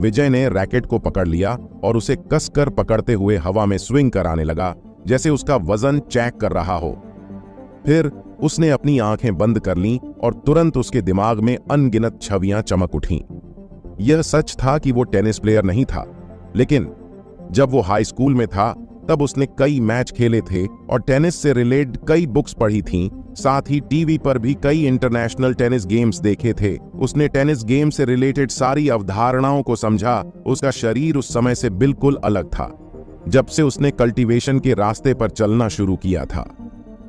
विजय ने रैकेट को पकड़ लिया और उसे कसकर पकड़ते हुए हवा में स्विंग कराने लगा, जैसे उसका वजन चेक कर रहा हो। फिर उसने अपनी आंखें बंद कर लीं और तुरंत उसके दिमाग में अनगिनत छवियां चमक उठीं। यह सच था कि वो टेनिस प्लेयर नहीं था, लेकिन जब वो हाई स्कूल में था तब उसने कई मैच खेले थे और टेनिस से रिलेटेड कई बुक्स पढ़ी थीं। साथ ही टीवी पर भी कई इंटरनेशनल टेनिस गेम्स देखे थे। उसने टेनिस गेम से रिलेटेड सारी अवधारणाओं को समझा। उसका शरीर उस समय से बिल्कुल अलग था। जब से उसने कल्टीवेशन के रास्ते पर चलना शुरू किया था,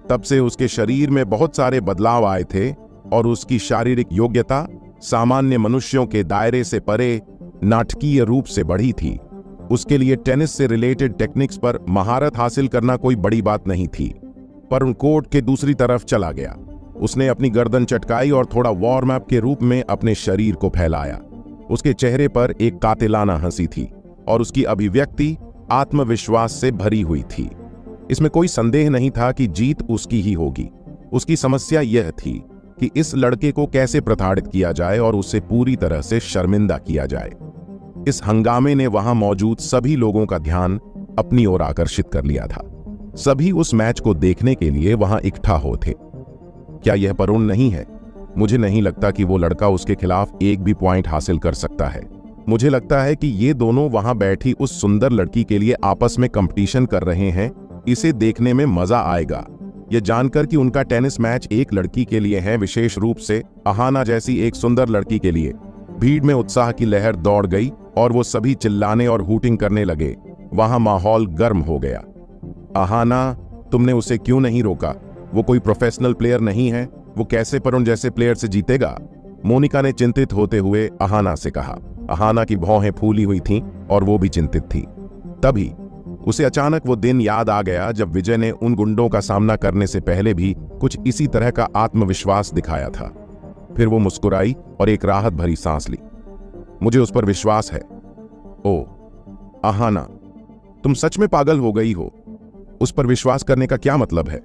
तब से उसके शरीर में बहुत सारे बदलाव आए थे और उसकी शारीरिक योग्यता सामान्य मनुष्यों के दायरे से परे नाटकीय रूप से बढ़ी थी। उसके लिए टेनिस से रिलेटेड टेक्निक्स पर महारत हासिल करना कोई बड़ी बात नहीं थी। पर उन कोर्ट के दूसरी तरफ चला गया। उसने अपनी गर्दन चटकाई और थोड़ा वार्म अप के रूप में अपने शरीर को फैलाया। उसके चेहरे पर एक कातिलाना हंसी थी और उसकी अभिव्यक्ति आत्मविश्वास से भरी हुई थी। इसमें कोई संदेह नहीं था कि जीत उसकी ही होगी। उसकी समस्या यह थी कि इस लड़के को कैसे प्रताड़ित किया जाए और उसे पूरी तरह से शर्मिंदा किया जाए। इस हंगामे ने वहां मौजूद सभी लोगों का ध्यान अपनी ओर आकर्षित कर लिया था। सभी उस मैच को देखने के लिए वहां इकट्ठा हो थे। क्या यह वरुण नहीं है? मुझे नहीं लगता कि वो लड़का उसके खिलाफ एक भी पॉइंट हासिल कर सकता है। मुझे लगता है कि ये दोनों वहां बैठी उस सुंदर लड़की के लिए आपस में कंपटीशन कर रहे हैं। इसे देखने में मजा आएगा। यह जानकर कि उनका टेनिस मैच एक लड़की के लिए है, विशेष रूप से अहाना जैसी एक सुंदर लड़की के लिए। भीड़ में उत्साह की लहर दौड़ गई और वो सभी चिल्लाने और हूटिंग करने लगे। वहां माहौल गर्म हो गया। अहाना, तुमने उसे क्यों नहीं रोका? वो कोई प्रोफेशनल प्लेयर नहीं है। वो कैसे वरुण जैसे प्लेयर से जीतेगा? मोनिका ने चिंतित होते हुए अहाना से कहा। अहाना की भौहें फूली हुई थीं और वो भी चिंतित थी। तभी उसे अचानक वो दिन याद आ गया जब विजय ने उन गुंडों का सामना करने से पहले भी कुछ इसी तरह का आत्मविश्वास दिखाया था। फिर वो मुस्कुराई और एक राहत भरी सांस ली। मुझे उस पर विश्वास है। ओ अहाना, तुम सच में पागल हो गई हो। उस पर विश्वास करने का क्या मतलब है?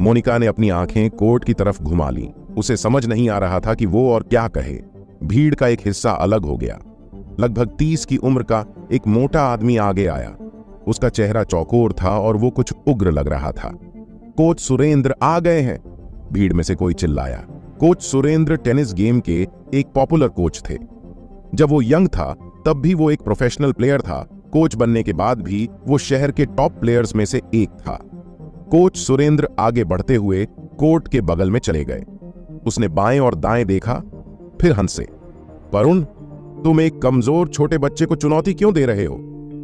मोनिका ने अपनी आंखें कोर्ट की तरफ घुमा लीं। उसे समझ नहीं आ रहा था कि वो और क्या कहे। भीड़ का एक हिस्सा अलग हो गया। लगभग 30 की उम्र का एक मोटा आदमी आगे आया। उसका चेहरा चौकोर था और वो कुछ उग्र लग रहा था। कोच सुरेंद्र आ गए हैं, भीड़ में से कोई चिल्लाया। कोच सुरेंद्र टेनिस गेम के एक पॉपुलर कोच थे। जब वो यंग था तब भी वो एक प्रोफेशनल प्लेयर था। कोच बनने के बाद भी वो शहर के टॉप प्लेयर्स में से एक था। कोच सुरेंद्र आगे बढ़ते हुए कोर्ट के बगल में चले गए। उसने बाएं और दाएं देखा, फिर हंसे। वरुण, तुम एक कमजोर छोटे बच्चे को चुनौती क्यों दे रहे हो?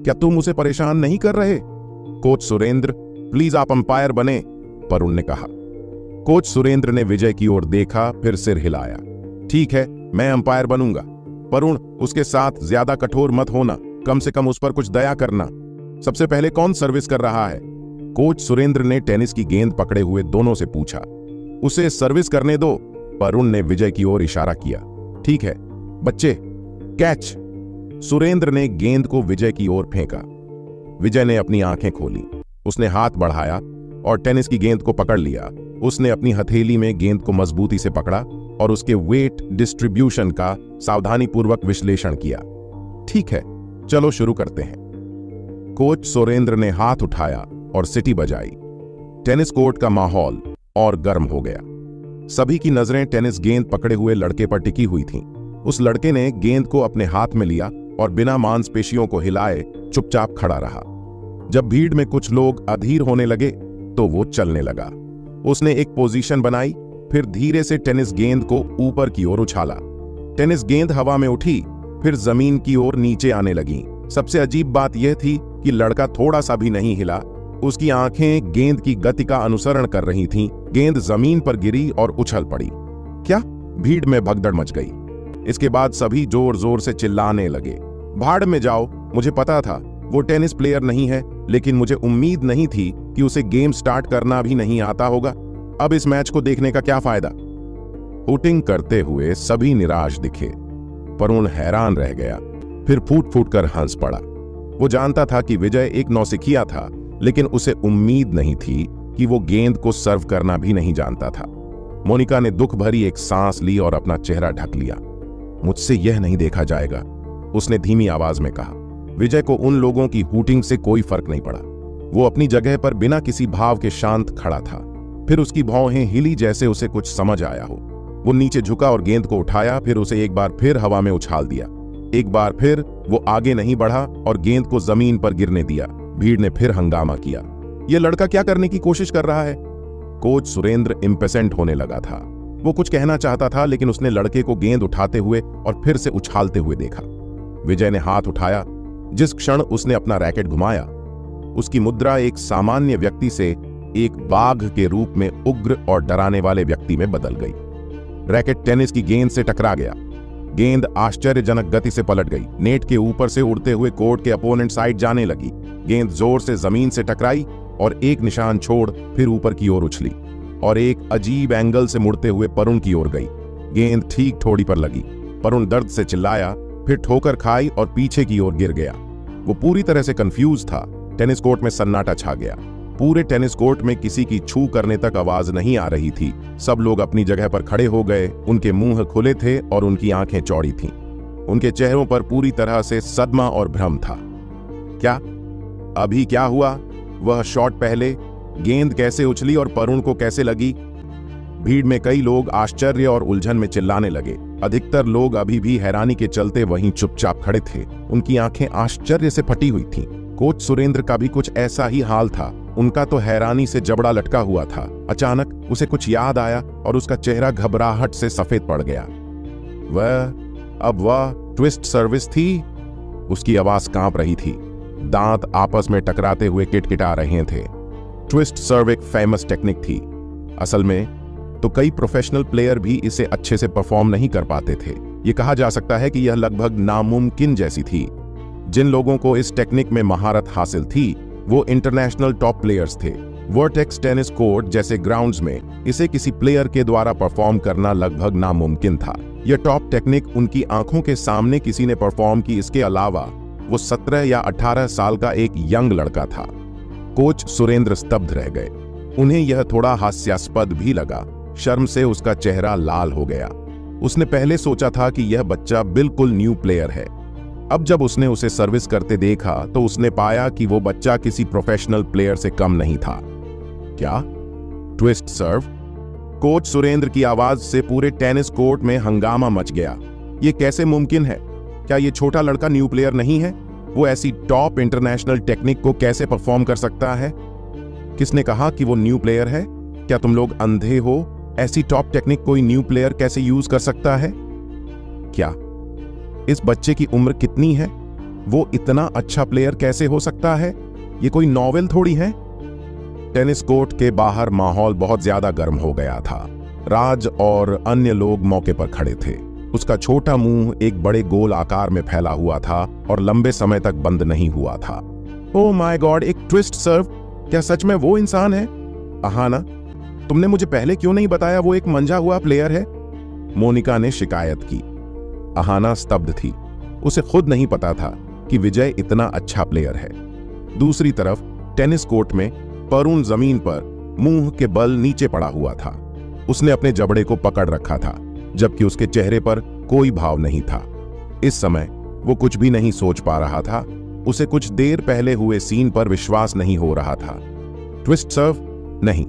क्या तुम उसे परेशान नहीं कर रहे? कोच सुरेंद्र, प्लीज आप अंपायर बने, वरुण ने कहा। कोच सुरेंद्र ने विजय की ओर देखा, फिर सिर हिलाया। ठीक है, मैं अंपायर बनूंगा। वरुण, उसके साथ ज्यादा कठोर मत होना, कम से कम उस पर कुछ दया करना। सबसे पहले कौन सर्विस कर रहा है? कोच सुरेंद्र ने टेनिस की गेंद पकड़े हुए दोनों से पूछा। उसे सर्विस करने दो, वरुण ने विजय की ओर इशारा किया। ठीक है बच्चे, कैच। सुरेंद्र ने गेंद को विजय की ओर फेंका। विजय ने अपनी आंखें खोली। उसने हाथ बढ़ाया और टेनिस की गेंद को पकड़ लिया। उसने अपनी हथेली में गेंद को मजबूती से पकड़ा और उसके वेट डिस्ट्रीब्यूशन का सावधानीपूर्वक विश्लेषण किया। ठीक है, चलो शुरू करते हैं। कोच सुरेंद्र ने हाथ उठाया और सीटी बजाई। टेनिस कोर्ट का माहौल और गर्म हो गया। सभी की नजरें टेनिस गेंद पकड़े हुए लड़के पर टिकी हुई थीं। उस लड़के ने गेंद को अपने हाथ में लिया और बिना मांसपेशियों को हिलाए चुपचाप खड़ा रहा। जब भीड़ में कुछ लोग अधीर होने लगे तो वो चलने लगा। उसने एक पोजीशन बनाई, फिर धीरे से टेनिस गेंद को ऊपर की ओर उछाला। टेनिस गेंद हवा में उठी, फिर जमीन की ओर नीचे आने लगी। सबसे अजीब बात यह थी कि लड़का थोड़ा सा भी नहीं हिला। उसकी आंखें गेंद की गति का अनुसरण कर रही थीं। गेंद जमीन पर गिरी और उछल पड़ी। क्या? भीड़ में भगदड़ मच गई। इसके बाद सभी जोर जोर से चिल्लाने लगे। भाड़ में जाओ, मुझे पता था वो टेनिस प्लेयर नहीं है, लेकिन मुझे उम्मीद नहीं थी कि उसे गेम स्टार्ट करना भी नहीं आता होगा। अब इस मैच को देखने का क्या फायदा? हूटिंग करते हुए सभी निराश दिखे। वरुण हैरान रह गया, फिर फूट फूट कर हंस पड़ा। वो जानता था कि विजय एक नौसिखिया था, लेकिन उसे उम्मीद नहीं थी कि वो गेंद को सर्व करना भी नहीं जानता था। मोनिका ने दुख भरी एक सांस ली और अपना चेहरा ढक लिया। मुझसे यह नहीं देखा जाएगा। उसने धीमी आवाज में कहा। विजय को उन लोगों की हूटिंग से कोई फर्क नहीं पड़ा। वो अपनी जगह पर बिना किसी भाव के शांत खड़ा था। फिर उसकी भौहें हिली जैसे उसे कुछ समझ आया हो। वो नीचे झुका और गेंद को उठाया, फिर उसे एक बार फिर हवा में उछाल दिया। एक बार फिर वो आगे नहीं बढ़ा और गेंद को जमीन पर गिरने दिया। भीड़ ने फिर हंगामा किया। यह लड़का क्या करने की कोशिश कर रहा है? कोच सुरेंद्र इम्पेसेंट होने लगा था। वो कुछ कहना चाहता था, लेकिन उसने लड़के को गेंद उठाते हुए और फिर से उछालते हुए देखा। विजय ने हाथ उठाया। जिस क्षण उसने अपना रैकेट घुमाया, उसकी मुद्रा एक सामान्य व्यक्ति से एक बाघ के रूप में उग्र और डराने वाले व्यक्ति में बदल गई। रैकेट टेनिस की गेंद से टकरा गया। गेंद आश्चर्यजनक गति से पलट गई। नेट के ऊपर से उड़ते हुए कोर्ट के अपोनेंट साइड जाने लगी। गेंद जोर से जमीन से टकराई और एक निशान छोड़ फिर ऊपर की ओर उछली और एक अजीब एंगल से मुड़ते हुए परुण की ओर गई। गेंद ठीक ठोड़ी पर लगी। परुण दर्द से चिल्लाया, फिर ठोकर खाई और पीछे की ओर गिर गया। वो पूरी तरह से कंफ्यूज था। टेनिस कोर्ट में सन्नाटा छा गया। पूरे टेनिस कोर्ट में किसी की छू करने तक आवाज नहीं आ रही थी। सब लोग अपनी जगह पर खड़े हो गए। उनके मुंह खुले थे और उनकी आंखें चौड़ी थीं। उनके चेहरों पर पूरी तरह से सदमा और भ्रम था। क्या अभी क्या हुआ? वह शॉट पहले, गेंद कैसे उछली और परुण को कैसे लगी? भीड़ में कई लोग आश्चर्य और उलझन में चिल्लाने लगे। अधिकतर लोग अभी भी हैरानी के चलते वहीं चुपचाप खड़े थे। उनकी आंखें आश्चर्य से फटी हुई थीं। कोच सुरेंद्र का भी कुछ ऐसा ही हाल था। उनका तो हैरानी से जबड़ा लटका हुआ था। अचानक उसे कुछ याद आया और उसका चेहरा घबराहट से सफेद पड़ गया। वह ट्विस्ट सर्विस थी। उसकी आवाज कांप रही थी। दांत आपस में टकराते हुए किटकिटा रहे थे। ट्विस्ट सर्व एक फेमस टेक्निक थी। असल में तो कई प्रोफेशनल प्लेयर भी इसे अच्छे से परफॉर्म नहीं कर पाते थे। ये कहा जा सकता है कि यह लगभग नामुमकिन जैसी थी। जिन लोगों को इस टेक्निक में महारत हासिल थी वो इंटरनेशनल टॉप प्लेयर्स थे। वर्टेक्स टेनिस कोर्ट जैसे ग्राउंड्स में इसे किसी प्लेयर के द्वारा परफॉर्म करना लगभग नामुमकिन था। यह टॉप टेक्निक उनकी आंखों के सामने किसी ने परफॉर्म की। इसके अलावा वो 17 या 18 साल का एक यंग लड़का था। कोच सुरेंद्र स्तब्ध रह गए। उन्हें यह थोड़ा हास्यास्पद भी लगा। शर्म से उसका चेहरा लाल हो गया। उसने पहले सोचा था कि यह बच्चा बिल्कुल न्यू प्लेयर है। अब जब उसने उसे सर्विस करते देखा तो उसने पाया कि वो बच्चा किसी प्रोफेशनल प्लेयर से कम नहीं था। क्या ट्विस्ट सर्व? कोच सुरेंद्र की आवाज से पूरे टेनिस कोर्ट में हंगामा मच गया। ये कैसे मुमकिन है? क्या ये छोटा लड़का न्यू प्लेयर नहीं है? वो ऐसी टॉप इंटरनेशनल टेक्निक को कैसे परफॉर्म कर सकता है? किसने कहा कि वो न्यू प्लेयर है? क्या तुम लोग अंधे हो? ऐसी टॉप टेक्निक कोई न्यू प्लेयर कैसे यूज कर सकता है? क्या इस बच्चे की उम्र कितनी है? वो इतना अच्छा प्लेयर कैसे हो सकता है? ये कोई नॉवेल थोड़ी है। टेनिस कोर्ट के बाहर माहौल बहुत ज्यादा गर्म हो गया था। राज और अन्य लोग मौके पर खड़े थे। उसका छोटा मुंह एक बड़े गोल आकार में फैला हुआ था और लंबे समय तक बंद नहीं हुआ था। ओह माय गॉड, एक ट्विस्ट सर्व! क्या सच में वो इंसान है? अहाना, तुमने मुझे पहले क्यों नहीं बताया? वो एक मंझा हुआ प्लेयर है। मोनिका ने शिकायत की। अहाना स्तब्ध थी। उसे खुद नहीं पता था कि विजय इतना अच्छा प्लेयर है। दूसरी तरफ टेनिस कोर्ट में परुण जमीन पर मुंह के बल नीचे पड़ा हुआ था। उसने अपने जबड़े को पकड़ रखा था, जबकि उसके चेहरे पर कोई भाव नहीं था। इस समय वो कुछ भी नहीं सोच पा रहा था। उसे कुछ देर पहले हुए सीन पर विश्वास नहीं हो रहा था। ट्विस्ट सर्व? नहीं,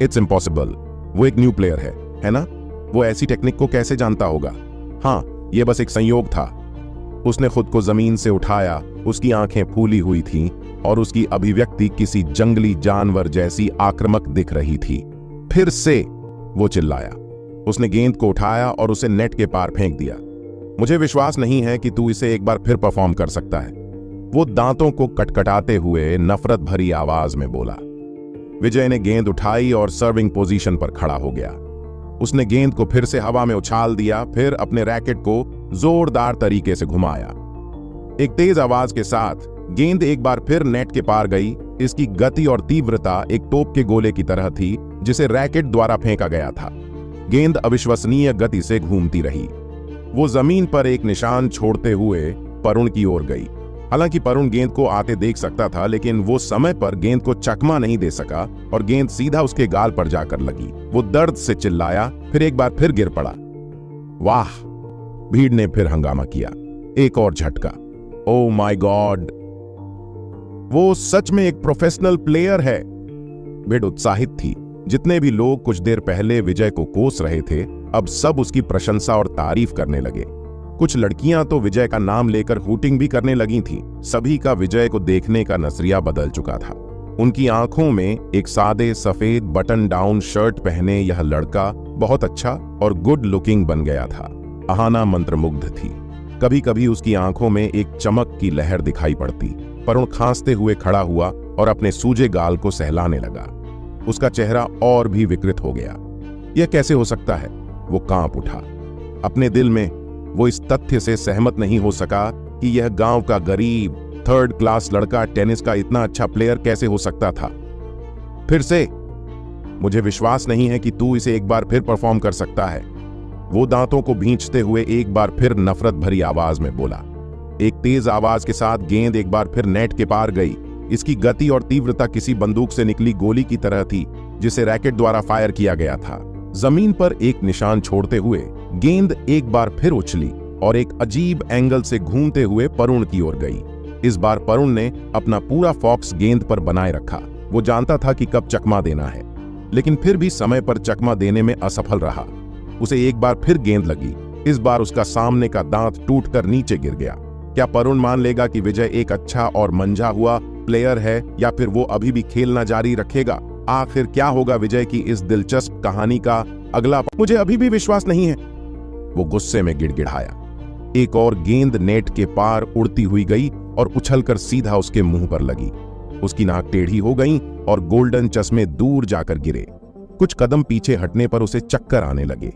इट्स इम्पॉसिबल। वो एक न्यू प्लेयर है ना? वो ऐसी टेक्निक को कैसे जानता होगा? हाँ, यह बस एक संयोग था। उसने खुद को जमीन से उठाया। उसकी आंखें फूली हुई थीं और उसकी अभिव्यक्ति किसी जंगली जानवर जैसी आक्रामक दिख रही थी। फिर से वो चिल्लाया। उसने गेंद को उठाया और उसे नेट के पार फेंक दिया। मुझे विश्वास नहीं है कि तू इसे एक बार फिर परफॉर्म कर सकता है, वो दांतों को कटकटाते हुए नफरत भरी आवाज में बोला। विजय ने गेंद उठाई और सर्विंग पोजीशन पर खड़ा हो गया। उसने गेंद को फिर से हवा में उछाल दिया, फिर अपने रैकेट को जोरदार तरीके से घुमाया। एक तेज आवाज के साथ गेंद एक बार फिर नेट के पार गई। इसकी गति और तीव्रता एक तोप के गोले की तरह थी जिसे रैकेट द्वारा फेंका गया था। गेंद अविश्वसनीय गति से घूमती रही। वो जमीन पर एक निशान छोड़ते हुए परुण की ओर गई। हालांकि परुण गेंद को आते देख सकता था, लेकिन वो समय पर गेंद को चकमा नहीं दे सका और गेंद सीधा उसके गाल पर जाकर लगी। वो दर्द से चिल्लाया, फिर एक बार फिर गिर पड़ा। वाह! भीड़ ने फिर हंगामा किया। एक और झटका। ओ माय गॉड, वो सच में एक प्रोफेशनल प्लेयर है। बिड उत्साहित थी। जितने भी लोग कुछ देर पहले विजय को कोस रहे थे, अब सब उसकी प्रशंसा और तारीफ करने लगे। कुछ लड़कियां तो विजय का नाम लेकर हूटिंग भी करने लगी थीं। सभी का विजय को देखने का नजरिया बदल चुका था। उनकी आंखों में एक सादे सफेद बटन डाउन शर्ट पहने यह लड़का बहुत अच्छा और गुड लुकिंग बन गया था। अहाना मंत्रमुग्ध थी। कभी कभी उसकी आंखों में एक चमक की लहर दिखाई पड़ती। वरुण खांसते हुए खड़ा हुआ और अपने सूजे गाल को सहलाने लगा। उसका चेहरा और भी विकृत हो गया। यह कैसे हो सकता है? वो कांप उठा। अपने दिल में वो इस तथ्य से सहमत नहीं हो सका कि यह गांव का गरीब 3rd क्लास लड़का टेनिस का इतना अच्छा प्लेयर कैसे हो सकता था। फिर से, मुझे विश्वास नहीं है कि तू इसे एक बार फिर परफॉर्म कर सकता है। वो दांतों को भींचते हुए एक बार फिर नफरत भरी आवाज में बोला। एक तेज आवाज के साथ गेंद एक बार फिर नेट के पार गई। इसकी गति और तीव्रता किसी बंदूक से निकली गोली की तरह थी, जिसे रैकेट द्वारा फायर किया गया था। जमीन पर एक निशान छोड़ते हुए गेंद एक बार फिर उछली और एक अजीब एंगल से घूमते हुए वरुण की ओर गई। इस बार वरुण ने अपना पूरा फोकस गेंद पर बनाए रखा। वो जानता था कि कब चकमा देना है, लेकिन फिर भी समय पर चकमा देने में असफल रहा। उसे एक बार फिर गेंद लगी। इस बार उसका सामने का दांत टूटकर नीचे गिर गया। क्या वरुण मान लेगा कि विजय एक अच्छा और मंझा हुआ प्लेयर है, या फिर वो अभी भी खेलना जारी रखेगा? आखिर क्या होगा विजय की इस दिलचस्प कहानी का अगला? मुझे अभी भी विश्वास नहीं है, वो गुस्से में गिड़गिड़ाया। एक और गेंद नेट के पार उड़ती हुई गई और उछलकर सीधा उसके मुंह पर लगी। उसकी नाक टेढ़ी हो गई और गोल्डन चश्मे दूर जाकर गिरे। कुछ कदम पीछे हटने पर उसे चक्कर आने लगे।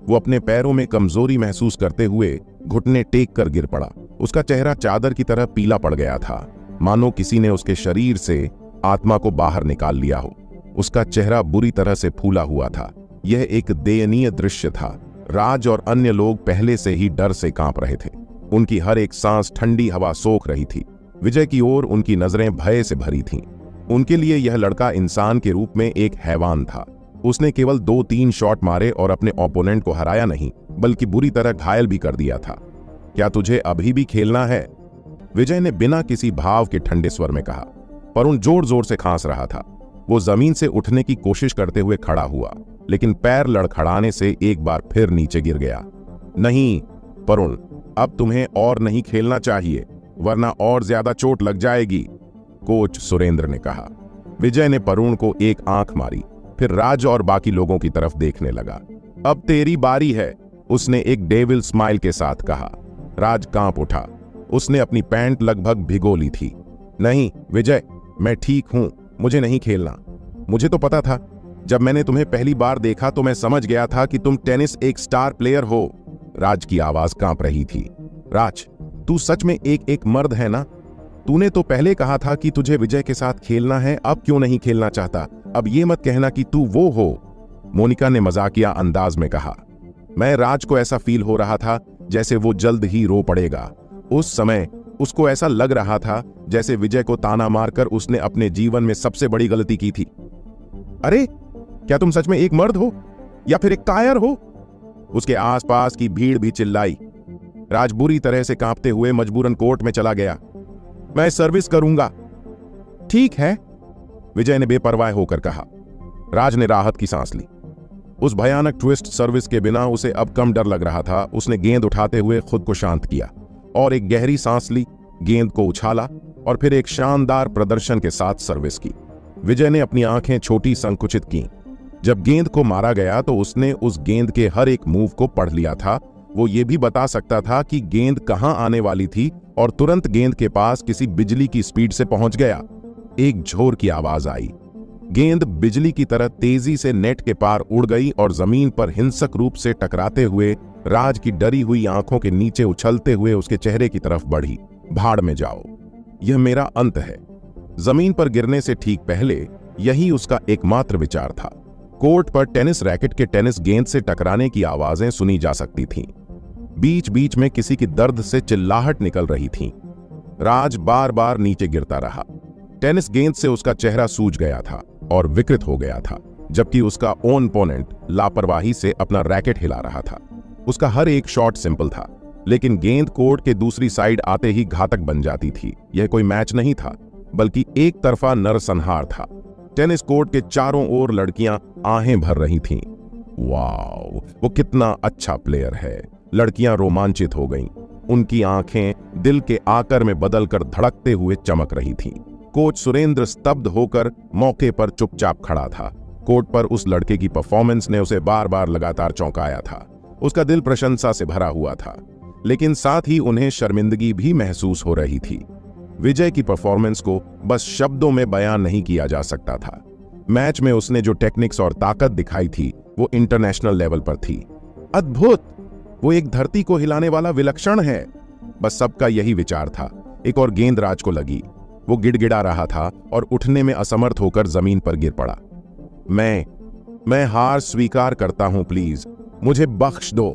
वो अपने पैरों में कमजोरी महसूस करते हुए घुटने टेक कर गिर पड़ा। उसका चेहरा चादर की तरह पीला पड़ गया था, मानो किसी ने उसके शरीर से आत्मा को बाहर निकाल लिया हो। उसका चेहरा बुरी तरह से फूला हुआ था। यह एक दयनीय दृश्य था। राज और अन्य लोग पहले से ही डर से कांप रहे थे। उनकी हर एक सांस ठंडी हवा सोख रही थी। विजय की ओर उनकी नजरें भय से भरी थीं। उनके लिए यह लड़का इंसान के रूप में एक हैवान था। उसने केवल 2-3 शॉट मारे और अपने ओपोनेंट को हराया नहीं, बल्कि बुरी तरह घायल भी कर दिया था। क्या तुझे अभी भी खेलना है? विजय ने बिना किसी भाव के ठंडे स्वर में कहा। वरुण जोर जोर से खांस रहा था। वो जमीन से उठने की कोशिश करते हुए खड़ा हुआ, लेकिन पैर लड़खड़ाने से एक बार फिर नीचे गिर गया। नहीं वरुण, अब तुम्हें और नहीं खेलना चाहिए, वरना और ज्यादा चोट लग जाएगी, कोच सुरेंद्र ने कहा। विजय ने वरुण को एक आंख मारी, फिर राज और बाकी लोगों की तरफ देखने लगा। अब तेरी बारी है, उसने एक डेविल स्माइल के साथ कहा। राज कांप उठा। उसने अपनी पैंट लगभग भिगो ली थी। नहीं विजय, मैं ठीक हूं, मुझे नहीं खेलना। मुझे तो पता था। जब मैंने तुम्हें पहली बार देखा तो मैं समझ गया था कि तुम टेनिस एक स्टार प्लेयर हो। राज की आवाज कांप रही थी। राज, तू सच में एक मर्द है ना? तूने तो पहले कहा था कि तुझे विजय के साथ खेलना है, अब क्यों नहीं खेलना चाहता? अब ये मत कहना कि तू वो हो, मोनिका ने मजाकिया अंदाज में कहा। मैं राज को ऐसा फील हो रहा था जैसे वो जल्द ही रो पड़ेगा। उस समय उसको ऐसा लग रहा था जैसे विजय को ताना मारकर उसने अपने जीवन में सबसे बड़ी गलती की थी। अरे, क्या तुम सच में एक मर्द हो या फिर एक कायर हो? उसके आसपास की भीड़ भी चिल्लाई। राज बुरी तरह से कांपते हुए मजबूरन कोर्ट में चला गया। मैं सर्विस करूंगा। ठीक है, विजय ने बेपरवाह होकर कहा। राज ने राहत की सांस ली। उस भयानक ट्विस्ट सर्विस के बिना उसे अब कम डर लग रहा था। उसने गेंद उठाते हुए खुद को शांत किया और एक गहरी सांस ली, गेंद को उछाला और फिर एक शानदार प्रदर्शन के साथ सर्विस की। विजय ने अपनी आंखें छोटी संकुचित की। जब गेंद को मारा गया तो उसने उस गेंद के हर एक मूव को पढ़ लिया था। वो ये भी बता सकता था कि गेंद कहां आने वाली थी और तुरंत गेंद के पास किसी बिजली की स्पीड से पहुंच गया। एक झोर की आवाज आई। गेंद बिजली की तरह तेजी से नेट के पार उड़ गई और जमीन पर हिंसक रूप से टकराते हुए राज की डरी हुई आंखों के नीचे उछलते हुए उसके चेहरे की तरफ बढ़ी। भाड़ में जाओ, यह मेरा अंत है। जमीन पर गिरने से ठीक पहले यही उसका एकमात्र विचार था। कोर्ट पर टेनिस रैकेट के टेनिस गेंद से टकराने की आवाजें सुनी जा सकती थीं। बीच बीच में किसी की दर्द से चिल्लाहट निकल रही थी। राज बार बार नीचे गिरता रहा। टेनिस गेंद से उसका चेहरा सूज गया था और विकृत हो गया था, जबकि उसका ओपोनेंट लापरवाही से अपना रैकेट हिला रहा था। उसका हर एक शॉट सिंपल था, लेकिन गेंद कोर्ट के दूसरी साइड आते ही घातक बन जाती थी। यह कोई मैच नहीं था, बल्कि एक तरफा नरसंहार था। टेनिस कोर्ट के चारों ओर लड़कियां आहें भर रही थीं। वाओ, वो कितना अच्छा प्लेयर है। लड़कियां रोमांचित हो गईं। उनकी आंखें दिल के आकर में बदलकर धड़कते हुए चमक रही थीं। कोच सुरेंद्र स्तब्ध होकर मौके पर चुपचाप खड़ा था। कोर्ट पर उस लड़के की परफॉर्मेंस ने उसे बार बार लगातार चौंकाया था। उसका दिल प्रशंसा से भरा हुआ था, लेकिन साथ ही उन्हें शर्मिंदगी भी महसूस हो रही थी। विजय की परफॉर्मेंस को बस शब्दों में बयान नहीं किया जा सकता था। मैच में उसने जो टेक्निक्स और ताकत दिखाई थी, वो इंटरनेशनल लेवल पर थी। अद्भुत! वो एक धरती को हिलाने वाला विलक्षण है। बस सबका यही विचार था। एक और गेंद राज को लगी। वो गिड़गिड़ा रहा था और उठने में असमर्थ होकर जमीन पर गिर पड़ा। मैं हार स्वीकार करता हूं, प्लीज मुझे बख्श दो।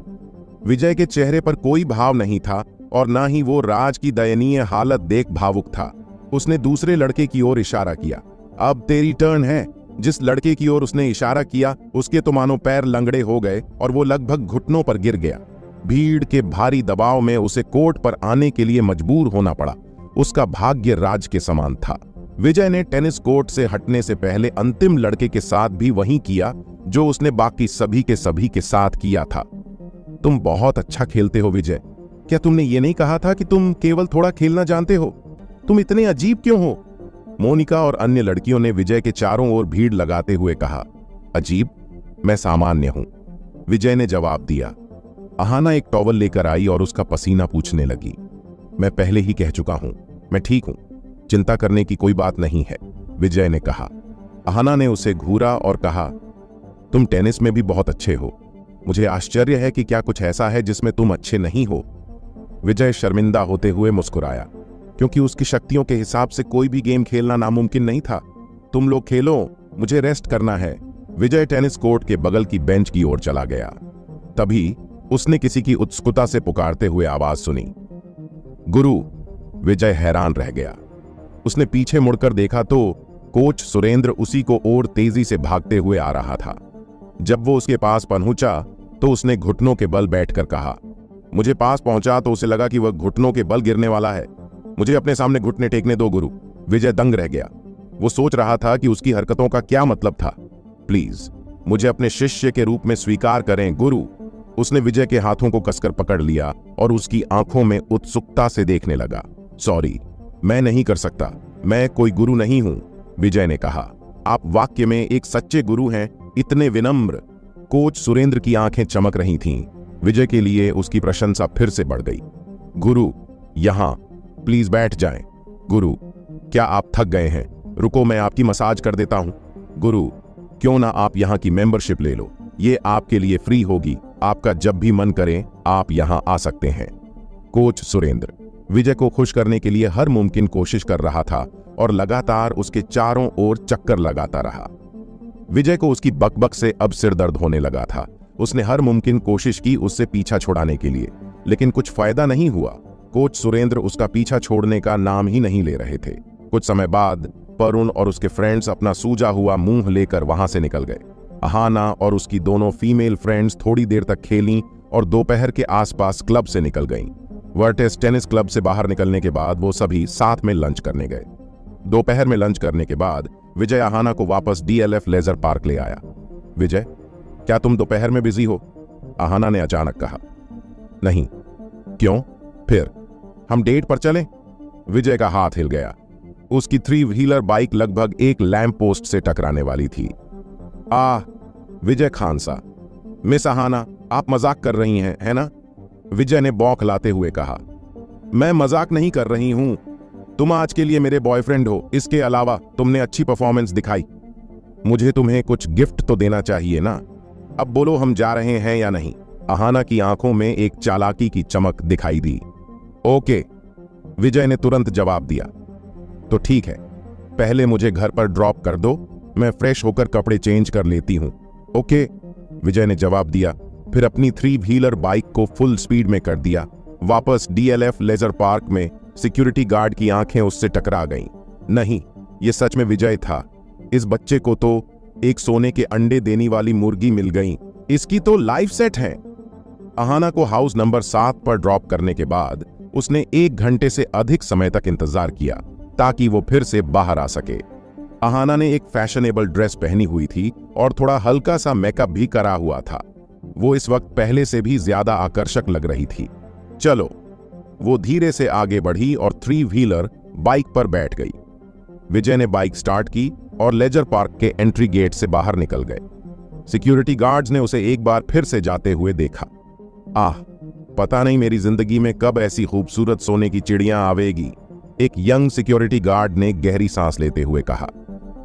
विजय के चेहरे पर कोई भाव नहीं था और ना ही वो राज की दयनीय हालत देख भावुक था। उसने दूसरे लड़के की ओर इशारा किया। अब तेरी टर्न है। जिस लड़के की ओर उसने इशारा किया, उसके तो मानो पैर लंगड़े हो गए और वो लगभग घुटनों पर गिर गया। भीड़ के भारी दबाव में उसे कोर्ट पर आने के लिए मजबूर होना पड़ा। उसका भाग्य राज के समान था। विजय ने टेनिस कोर्ट से हटने से पहले अंतिम लड़के के साथ भी वही किया जो उसने बाकी सभी के साथ किया था। तुम बहुत अच्छा खेलते हो विजय। क्या तुमने ये नहीं कहा था कि तुम केवल थोड़ा खेलना जानते हो? तुम इतने अजीब क्यों हो? मोनिका और अन्य लड़कियों ने विजय के चारों ओर भीड़ लगाते हुए कहा। अजीब? मैं सामान्य हूं, विजय ने जवाब दिया। अहाना एक टॉवल लेकर आई और उसका पसीना पूछने लगी। मैं पहले ही कह चुका हूं, मैं ठीक हूं, चिंता करने की कोई बात नहीं है, विजय ने कहा। अहाना ने उसे घूरा और कहा, तुम टेनिस में भी बहुत अच्छे हो। मुझे आश्चर्य है कि क्या कुछ ऐसा है जिसमें तुम अच्छे नहीं हो। विजय शर्मिंदा होते हुए मुस्कुराया, क्योंकि उसकी शक्तियों के हिसाब से कोई भी गेम खेलना नामुमकिन नहीं था। तुम लोग खेलो, मुझे रेस्ट करना है। विजय टेनिस कोर्ट के बगल की बेंच की ओर चला गया। तभी उसने किसी की उत्सुकता से पुकारते हुए आवाज सुनी, गुरु। विजय हैरान रह गया। उसने पीछे मुड़कर देखा तो कोच सुरेंद्र उसी को और तेजी से भागते हुए आ रहा था। जब वो उसके पास पहुंचा तो उसने घुटनों के बल बैठकर कहा। मुझे पास पहुंचा तो उसे लगा कि वह घुटनों के बल गिरने वाला है। मुझे अपने सामने घुटने टेकने दो गुरु। विजय दंग रह गया। वो सोच रहा था कि उसकी हरकतों का क्या मतलब था। प्लीज मुझे अपने शिष्य के रूप में स्वीकार करें गुरु। उसने विजय के हाथों को कसकर पकड़ लिया और उसकी आंखों में उत्सुकता से देखने लगा। सॉरी, मैं नहीं कर सकता, मैं कोई गुरु नहीं हूं, विजय ने कहा। आप वाक्य में एक सच्चे गुरु हैं, इतने विनम्र। कोच सुरेंद्र की आंखें चमक रही थीं। विजय के लिए उसकी प्रशंसा फिर से बढ़ गई। गुरु, यहां प्लीज बैठ जाएं। गुरु, क्या आप थक गए हैं? रुको, मैं आपकी मसाज कर देता हूं। गुरु, क्यों ना आप यहां की मेंबरशिप ले लो, ये आपके लिए फ्री होगी। आपका जब भी मन करे आप यहां आ सकते हैं। कोच सुरेंद्र विजय को खुश करने के लिए हर मुमकिन कोशिश कर रहा था और लगातार उसके चारों ओर चक्कर लगाता रहा। विजय को उसकी बकबक से अब सिर दर्द होने लगा था। उसने हर मुमकिन कोशिश की उससे पीछा छुड़ाने के लिए, लेकिन कुछ फायदा नहीं हुआ। कोच सुरेंद्र उसका पीछा छोड़ने का नाम ही नहीं ले रहे थे। कुछ समय बाद वरुण और उसके फ्रेंड्स अपना सूजा हुआ मुंह लेकर वहां से निकल गए। अहाना और उसकी दोनों फीमेल फ्रेंड्स थोड़ी देर तक खेलीं और दोपहर के आसपास क्लब से निकल गईं। वर्टेस टेनिस क्लब से बाहर निकलने के बाद वो सभी साथ में लंच करने गए। दोपहर में लंच करने के बाद विजय अहाना को वापस DLF लेजर पार्क ले आया। विजय, क्या तुम दोपहर में बिजी हो? अहाना ने अचानक कहा। नहीं। क्यों? फिर हम डेट पर चलें? विजय का हाथ हिल गया। उसकी 3 व्हीलर बाइक लगभग एक लैंप पोस्ट से टकराने वाली थी। विजय खानसा। मिस अहाना, आप मजाक कर रही हैं, है ना? विजय ने बौखलाते हुए कहा। मैं मजाक नहीं कर रही हूं। तुम आज के लिए मेरे बॉयफ्रेंड हो। इसके अलावा तुमने अच्छी परफॉर्मेंस दिखाई। मुझे तुम्हें कुछ गिफ्ट तो देना चाहिए ना। अब बोलो, हम जा रहे हैं या नहीं? अहाना की आंखों में एक चालाकी की चमक दिखाई दी। ओके, विजय ने तुरंत जवाब दिया। तो ठीक है, पहले मुझे घर पर ड्रॉप कर दो, मैं फ्रेश होकर कपड़े चेंज कर लेती हूं। ओके, विजय ने जवाब दिया। फिर अपनी 3 व्हीलर बाइक को फुल स्पीड में कर दिया। वापस DLF लेजर पार्क में सिक्योरिटी गार्ड की आंखें उससे टकरा गईं। नहीं, ये सच में विजय था। इस बच्चे को तो एक सोने के अंडे देने वाली मुर्गी मिल गई। इसकी तो लाइफ सेट है। अहाना को हाउस नंबर 7 पर ड्रॉप करने के बाद उसने 1 घंटे से अधिक समय तक इंतजार किया ताकि वो फिर से बाहर आ सके। अहाना ने एक फैशनेबल ड्रेस पहनी हुई थी और थोड़ा हल्का सा मेकअप भी करा हुआ था। वो इस वक्त पहले से भी ज्यादा आकर्षक लग रही थी। चलो, वो धीरे से आगे बढ़ी और 3 व्हीलर बाइक पर बैठ गई। विजय ने बाइक स्टार्ट की और लेजर पार्क के एंट्री गेट से बाहर निकल गए। सिक्योरिटी गार्ड्स ने उसे एक बार फिर से जाते हुए देखा। आह, पता नहीं मेरी जिंदगी में कब ऐसी खूबसूरत सोने की चिड़ियां आवेगी, एक यंग सिक्योरिटी गार्ड ने गहरी सांस लेते हुए कहा।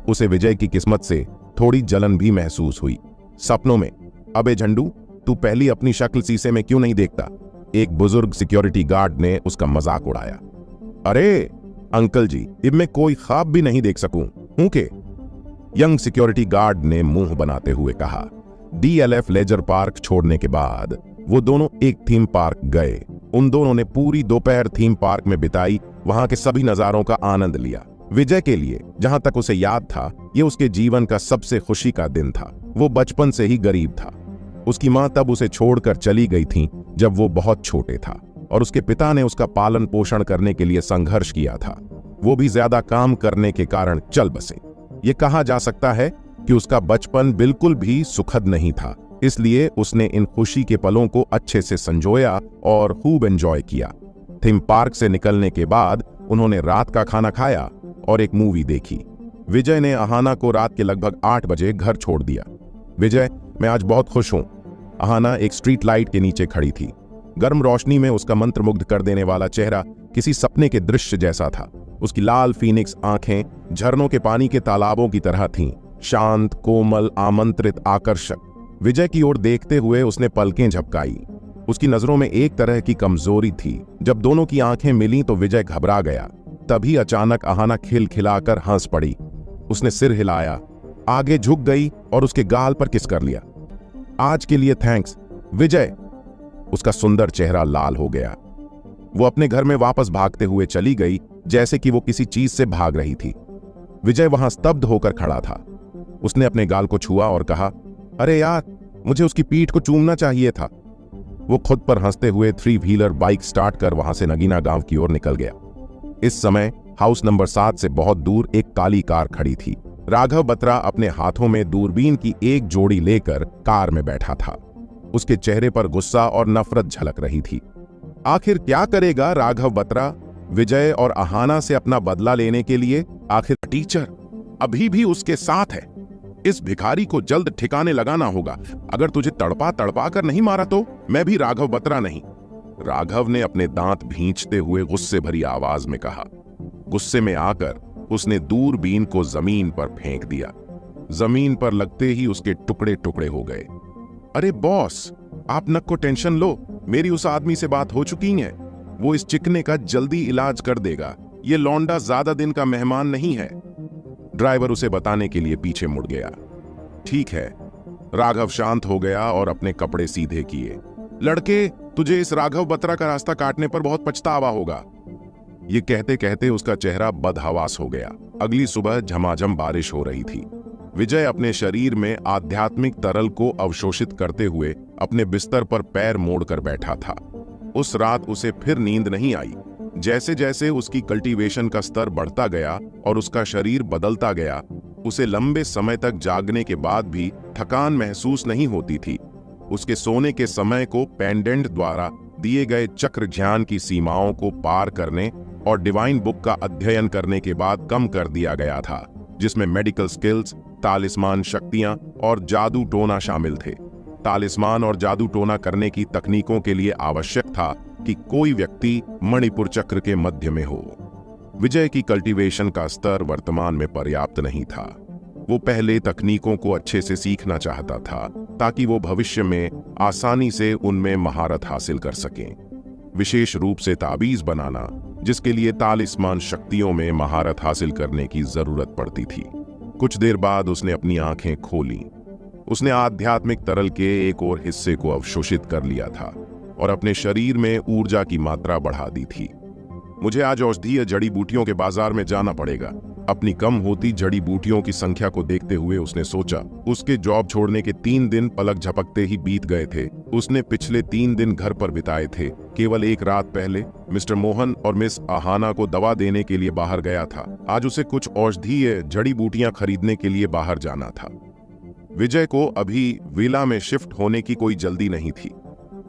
उसे विजय की किस्मत से थोड़ी जलन भी महसूस हुई। सपनों में, अबे झंडू, तू पहली अपनी शक्ल शीशे में क्यों नहीं देखता? एक बुजुर्ग सिक्योरिटी गार्ड ने उसका मजाक उड़ाया। अरे अंकल जी, अब मैं कोई ख्वाब भी नहीं देख सकूं हूं के? यंग सिक्योरिटी गार्ड ने मुंह बनाते हुए कहा। डीएलएफ लेजर पार्क छोड़ने के बाद वो दोनों एक थीम पार्क गए। उन दोनों ने पूरी दोपहर थीम पार्क में बिताई, वहां के सभी नजारों का आनंद लिया। विजय के लिए, जहां तक उसे याद था, ये उसके जीवन का सबसे खुशी का दिन था। वो बचपन से ही गरीब था। उसकी मां तब उसे छोड़कर चली गई थी जब वो बहुत छोटे था और उसके पिता ने उसका पालन पोषण करने के लिए संघर्ष किया था। वो भी ज्यादा काम करने के कारण चल बसे। ये कहा जा सकता है कि उसका बचपन बिल्कुल भी सुखद नहीं था, इसलिए उसने इन खुशी के पलों को अच्छे से संजोया और खूब एंजॉय किया। थीम पार्क से निकलने के बाद उन्होंने रात का खाना खाया और एक मूवी देखी। विजय ने अहाना को रात के लगभग 8 बजे घर छोड़ दिया। विजय, मैं आज बहुत खुश हूं। अहाना एक स्ट्रीट लाइट के नीचे खड़ी थी। गर्म रोशनी में उसका मंत्रमुग्ध कर देने वाला चेहरा किसी सपने के दृश्य जैसा था। उसकी लाल फीनिक्स आंखें झरनों के पानी के तालाबों की तरह थीं, शांत, कोमल, आमंत्रित, आकर्षक। विजय की ओर देखते हुए उसने पलकें झपकाई। उसकी नजरों में एक तरह की कमजोरी थी। जब दोनों की आंखें मिलीं तो विजय घबरा गया। तभी अचानक अहाना खिलखिलाकर हंस पड़ी। उसने सिर हिलाया, आगे झुक गई और उसके गाल पर किस कर लिया। आज के लिए थैंक्स विजय। उसका सुंदर चेहरा लाल हो गया। वो अपने घर में वापस भागते हुए चली गई, जैसे कि वो किसी चीज से भाग रही थी। विजय वहां स्तब्ध होकर खड़ा था। उसने अपने गाल को छुआ और कहा, अरे यार, मुझे उसकी पीठ को चूमना चाहिए था। वो खुद पर हंसते हुए 3 व्हीलर बाइक स्टार्ट कर वहां से नगीना गांव की ओर निकल गया। इस समय हाउस नंबर 7 से बहुत दूर एक काली कार खड़ी थी। राघव बत्रा अपने हाथों में दूरबीन की एक जोड़ी लेकर कार में बैठा था। उसके चेहरे पर गुस्सा और नफरत झलक रही थी। आखिर क्या करेगा राघव बत्रा विजय और अहाना से अपना बदला लेने के लिए? आखिर टीचर अभी भी उसके साथ है। इस भिखारी को जल्द ठिकाने लगाना होगा। अगर तुझे तड़पा तड़पा कर नहीं मारा तो मैं भी राघव बत्रा नहीं। राघव ने अपने दांत भींचते हुए गुस्से भरी आवाज में कहा। गुस्से में आकर उसने दूरबीन को जमीन पर फेंक दिया। जमीन पर लगते ही उसके टुकड़े टुकड़े हो गए। अरे बॉस, आप नक को टेंशन लो, मेरी उस आदमी से बात हो चुकी है। वो इस चिकने का जल्दी इलाज कर देगा। ये लौंडा ज्यादा दिन का मेहमान नहीं है। ड्राइवर उसे बताने के लिए पीछे मुड़ गया। ठीक है। राघव शांत हो गया और अपने कपड़े सीधे किए। लड़के, तुझे इस राघव बत्रा का रास्ता काटने पर बहुत पछतावा होगा। ये कहते कहते उसका चेहरा बदहवास हो गया। अगली सुबह झमाझम बारिश हो रही थी। विजय अपने शरीर में आध्यात्मिक तरल को अवशोषित करते हुए अपने बिस्तर पर पैर मोड़कर बैठा था। उस रात उसे फिर नींद नहीं आई। जैसे जैसे उसकी कल्टीवेशन का स्तर बढ़ता गया और उसका शरीर बदलता गया, उसे लंबे समय तक जागने के बाद भी थकान महसूस नहीं होती थी। उसके सोने के समय को पेंडेंट द्वारा दिए गए चक्र ध्यान की सीमाओं को पार करने और डिवाइन बुक का अध्ययन करने के बाद कम कर दिया गया था, जिसमें मेडिकल स्किल्स, तालिस्मान शक्तियां और जादू टोना शामिल थे। तालिस्मान और जादू टोना करने की तकनीकों के लिए आवश्यक था कि कोई व्यक्ति मणिपुर चक्र के मध्य में हो। विजय की कल्टीवेशन का स्तर वर्तमान में पर्याप्त नहीं था। वो पहले तकनीकों को अच्छे से सीखना चाहता था ताकि वो भविष्य में आसानी से उनमें महारत हासिल कर सकें। विशेष रूप से ताबीज बनाना, जिसके लिए तालिस्मान शक्तियों में महारत हासिल करने की जरूरत पड़ती थी। कुछ देर बाद उसने अपनी आंखें खोलीं। उसने आध्यात्मिक तरल के एक और हिस्से को अवशोषित कर लिया था और अपने शरीर में ऊर्जा की मात्रा बढ़ा दी थी। मुझे आज औषधीय जड़ी बूटियों के बाजार में जाना पड़ेगा। अपनी कम होती जड़ी बूटियों की संख्या को देखते हुए उसने सोचा। उसके जॉब छोड़ने के 3 दिन पलक झपकते ही बीत गए थे। उसने पिछले 3 दिन घर पर बिताए थे। केवल एक रात पहले मिस्टर मोहन और मिस आहाना को दवा देने के लिए बाहर गया था। आज उसे कुछ औषधीय जड़ी बूटियां खरीदने के लिए बाहर जाना था। विजय को अभी विला में शिफ्ट होने की कोई जल्दी नहीं थी।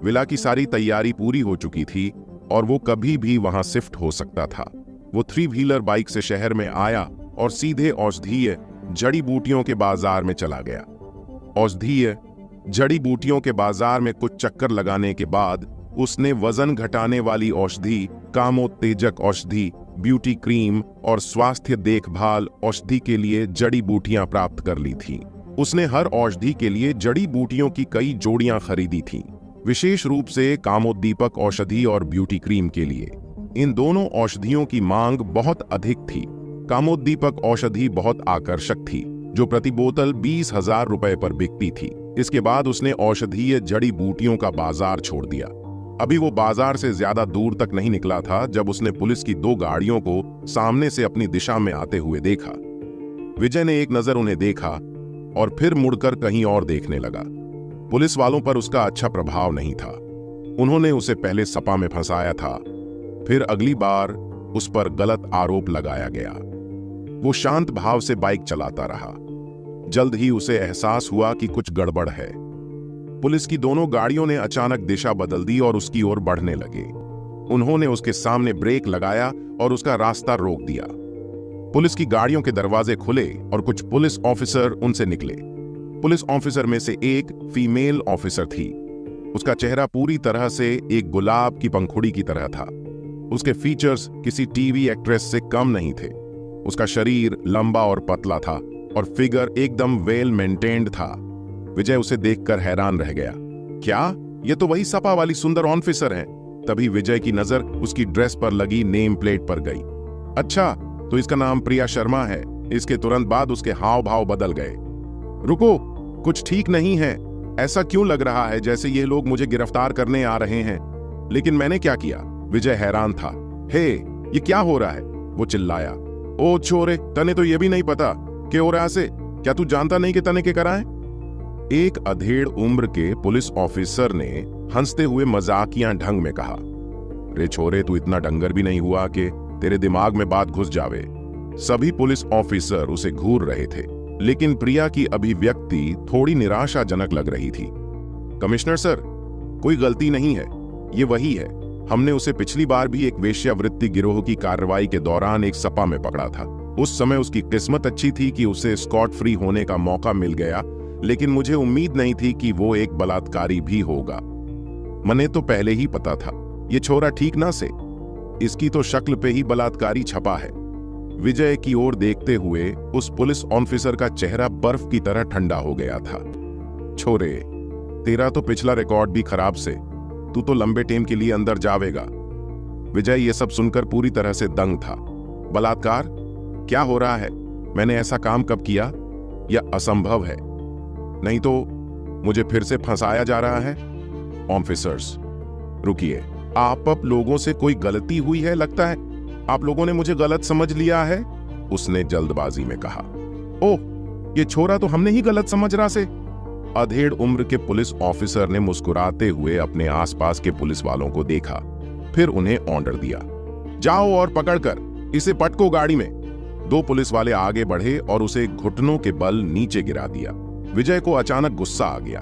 विला की सारी तैयारी पूरी हो चुकी थी और वो कभी भी वहां शिफ्ट हो सकता था। वो 3 व्हीलर बाइक से शहर में आया और सीधे औषधीय जड़ी बूटियों के बाजार में चला गया। औषधीय जड़ी बूटियों के बाजार में कुछ चक्कर लगाने के बाद उसने वजन घटाने वाली औषधि, कामोत्तेजक औषधि, ब्यूटी क्रीम और स्वास्थ्य देखभाल औषधि के लिए जड़ी बूटियां प्राप्त कर ली थी। उसने हर औषधि के लिए जड़ी बूटियों की कई जोड़ियां खरीदी थीं, विशेष रूप से कामोद्दीपक औषधि और ब्यूटी क्रीम के लिए। इन दोनों औषधियों की मांग बहुत अधिक थी। कामोद्दीपक औषधि बहुत आकर्षक थी, जो प्रति बोतल 20,000 रुपए पर बिकती थी। इसके बाद उसने औषधीय जड़ी बूटियों का बाजार छोड़ दिया। अभी वो बाजार से ज्यादा दूर तक नहीं निकला था जब उसने पुलिस की 2 गाड़ियों को सामने से अपनी दिशा में आते हुए देखा। विजय ने एक नजर उन्हें देखा और फिर मुड़कर कहीं और देखने लगा। पुलिस वालों पर उसका अच्छा प्रभाव नहीं था। उन्होंने उसे पहले सपा में फंसाया था, फिर अगली बार उस पर गलत आरोप लगाया गया। वो शांत भाव से बाइक चलाता रहा। जल्द ही उसे एहसास हुआ कि कुछ गड़बड़ है। पुलिस की दोनों गाड़ियों ने अचानक दिशा बदल दी और उसकी ओर बढ़ने लगे। उन्होंने उसके सामने ब्रेक लगाया और उसका रास्ता रोक दिया। पुलिस की गाड़ियों के दरवाजे खुले और कुछ पुलिस ऑफिसर उनसे निकले। पुलिस ऑफिसर में से एक फीमेल ऑफिसर थी। उसका चेहरा पूरी तरह से एक गुलाब की पंखुड़ी की तरह था। उसके फीचर्स किसी टीवी एक्ट्रेस से कम नहीं थे। उसका शरीर लंबा और पतला था और फिगर एकदम वेल मेंटेन्ड था। विजय उसे देखकर हैरान रह गया। क्या ये तो वही सपा वाली सुंदर ऑफिसर हैं? तभी विजय की नजर उसकी ड्रेस पर लगी नेम प्लेट पर गई। अच्छा, तो इसका नाम प्रिया शर्मा है। इसके तुरंत बाद उसके हाव भाव बदल गए। रुको, कुछ ठीक नहीं है। ऐसा क्यों लग रहा है जैसे ये लोग मुझे गिरफ्तार करने आ रहे हैं? लेकिन मैंने क्या किया? विजय हैरान था। हे, ये क्या हो रहा है? वो चिल्लाया। ओ छोरे, तने तो ये भी नहीं पता कि हो रहा से? क्या तू जानता नहीं कि तने के कराए? एक अधेड़ उम्र के पुलिस ऑफिसर ने हंसते हुए मजाकिया ढंग में कहा। रे छोरे, तू इतना डंगर भी नहीं हुआ कि तेरे दिमाग में बात घुस जावे। सभी पुलिस ऑफिसर उसे घूर रहे थे, लेकिन प्रिया की अभिव्यक्ति थोड़ी निराशाजनक लग रही थी। कमिश्नर सर, कोई गलती नहीं है, ये वही है। हमने उसे पिछली बार भी एक वेश्यावृत्ति गिरोह की कार्रवाई के दौरान एक सपा में पकड़ा था। उस समय उसकी किस्मत अच्छी थी कि उसे स्कॉट फ्री होने का मौका मिल गया, लेकिन मुझे उम्मीद नहीं थी कि वो एक बलात्कारी भी होगा। मने तो पहले ही पता था ये छोरा ठीक ना से। इसकी तो शक्ल पे ही बलात्कारी छपा है। विजय की ओर देखते हुए उस पुलिस ऑफिसर का चेहरा बर्फ की तरह ठंडा हो गया था। छोरे, तेरा तो पिछला रिकॉर्ड भी खराब से, तू तो लंबे टाइम के लिए अंदर जावेगा। विजय ये सब सुनकर पूरी तरह से दंग था। बलात्कार? क्या हो रहा है? मैंने ऐसा काम कब किया? यह असंभव है। नहीं तो मुझे फिर से फंसाया जा रहा है? ऑफिसर्स, रुकिए, आप लोगों से कोई गलती हुई है लगता है। आप लोगों ने मुझे गलत समझ लिया है, उसने जल्दबाजी में कहा। ओह, ये छोरा तो हमने ही गलत समझ रहा से। अधेड़ उम्र के पुलिस ऑफिसर ने मुस्कुराते हुए अपने आसपास के पुलिस वालों को देखा, फिर उन्हें ऑर्डर दिया, जाओ और पकड़कर इसे पटको गाड़ी में। 2 पुलिस वाले आगे बढ़े और उसे घुटनों के बल नीचे गिरा दिया। विजय को अचानक गुस्सा आ गया।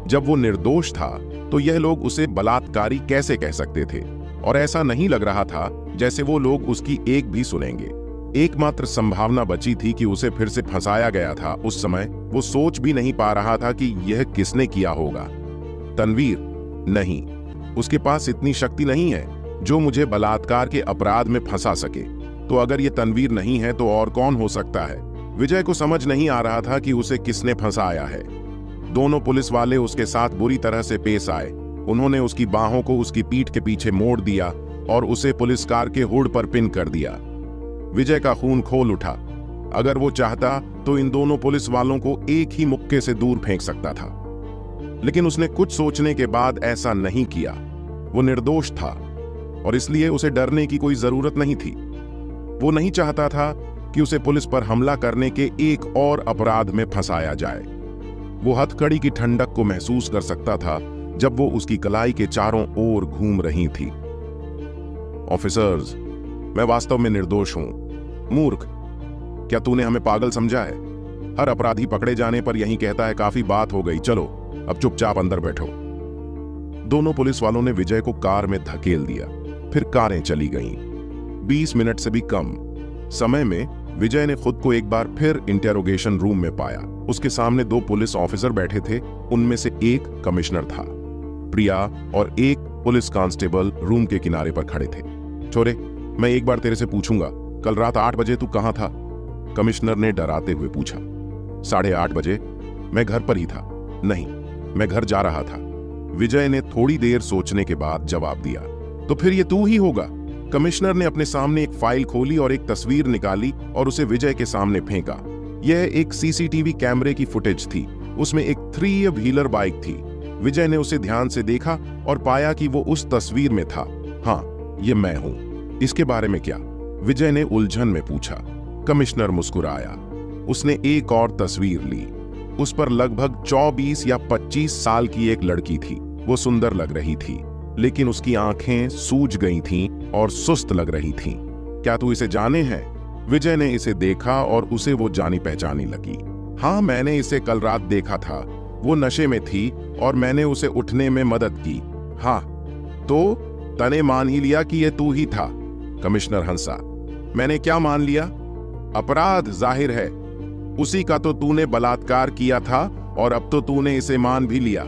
जब वो निर्दोष था तो यह लोग उसे बलात्कारी कैसे कह सकते थे? और ऐसा नहीं लग रहा था जैसे वो लोग उसकी एक भी सुनेंगे। एकमात्र संभावना बची थी कि उसे फिर से फंसाया गया था। उस समय वो सोच भी नहीं पा रहा था कि यह किसने किया होगा। तनवीर? नहीं, उसके पास इतनी शक्ति नहीं है जो मुझे बलात्कार के अपराध में फंसा सके। तो अगर ये तनवीर नहीं है तो और कौन हो सकता है? विजय को समझ नहीं आ रहा था कि उसे किसने फंसाया है। दोनों पुलिस वाले उसके साथ बुरी तरह से पेश आए। उन्होंने उसकी बाहों को उसकी पीठ के पीछे मोड़ दिया और उसे पुलिस कार के हुड पर पिन कर दिया। विजय का खून खोल उठा। अगर वो चाहता तो इन दोनों पुलिस वालों को एक ही मुक्के से दूर फेंक सकता था, लेकिन उसने कुछ सोचने के बाद ऐसा नहीं किया। वो निर्दोष था और इसलिए उसे डरने की कोई जरूरत नहीं थी। वो नहीं चाहता था कि उसे पुलिस पर हमला करने के एक और अपराध में फंसाया जाए। वो हथकड़ी की ठंडक को महसूस कर सकता था जब वो उसकी कलाई के चारों ओर घूम रही थी। ऑफिसर्स, मैं वास्तव में निर्दोष हूं। मूर्ख, क्या तूने हमें पागल समझा है? हर अपराधी पकड़े जाने पर यही कहता है काफी बात हो गई, चलो अब चुपचाप अंदर बैठो। दोनों पुलिस वालों ने विजय को कार में धकेल दिया। फिर कारें चली गईं। 20 मिनट से भी कम समय में विजय ने खुद को एक बार फिर इंटेरोगेशन रूम में पाया। उसके सामने 2 पुलिस ऑफिसर बैठे थे। उनमें से एक कमिश्नर था। प्रिया और एक पुलिस कांस्टेबल रूम के किनारे पर खड़े थे। छोरे, मैं एक बार तेरे से पूछूंगा, कल रात 8 बजे तू कहां था? कमिश्नर ने डराते हुए पूछा। 8:30 बजे? मैं घर पर ही था। नहीं, मैं घर जा रहा था। विजय ने थोड़ी देर सोचने के बाद जवाब दिया। तो फिर ये तू ही होगा। कमिश्नर ने अपने सामने एक फाइल खोली और एक तस्वीर निकाली और उसे विजय के सामने फेंका। यह एक सीसीटीवी कैमरे की फुटेज थी। उसमें एक 3 व्हीलर बाइक थी। विजय ने उसे ध्यान से देखा और पाया कि वो उस तस्वीर में था। हाँ, ये मैं हूं। इसके बारे में क्या? विजय ने उलझन में पूछा। कमिश्नर मुस्कुराया। उसने एक और तस्वीर ली। उस पर लगभग 24 या 25 साल की एक लड़की थी। वो सुंदर लग रही थी, लेकिन उसकी आंखें सूज गई थीं और सुस्त लग रही थीं। क्या तू इसे जाने है? विजय ने इसे देखा और उसे वो जानी पहचानी लगी। हाँ, मैंने इसे कल रात देखा था। वो नशे में थी और मैंने उसे उठने में मदद की। हाँ, तो तने मान ही लिया कि ये तू ही था? कमिश्नर हंसा। मैंने क्या मान लिया? अपराध जाहिर है उसी का तो तूने बलात्कार किया था और अब तो तूने इसे मान भी लिया।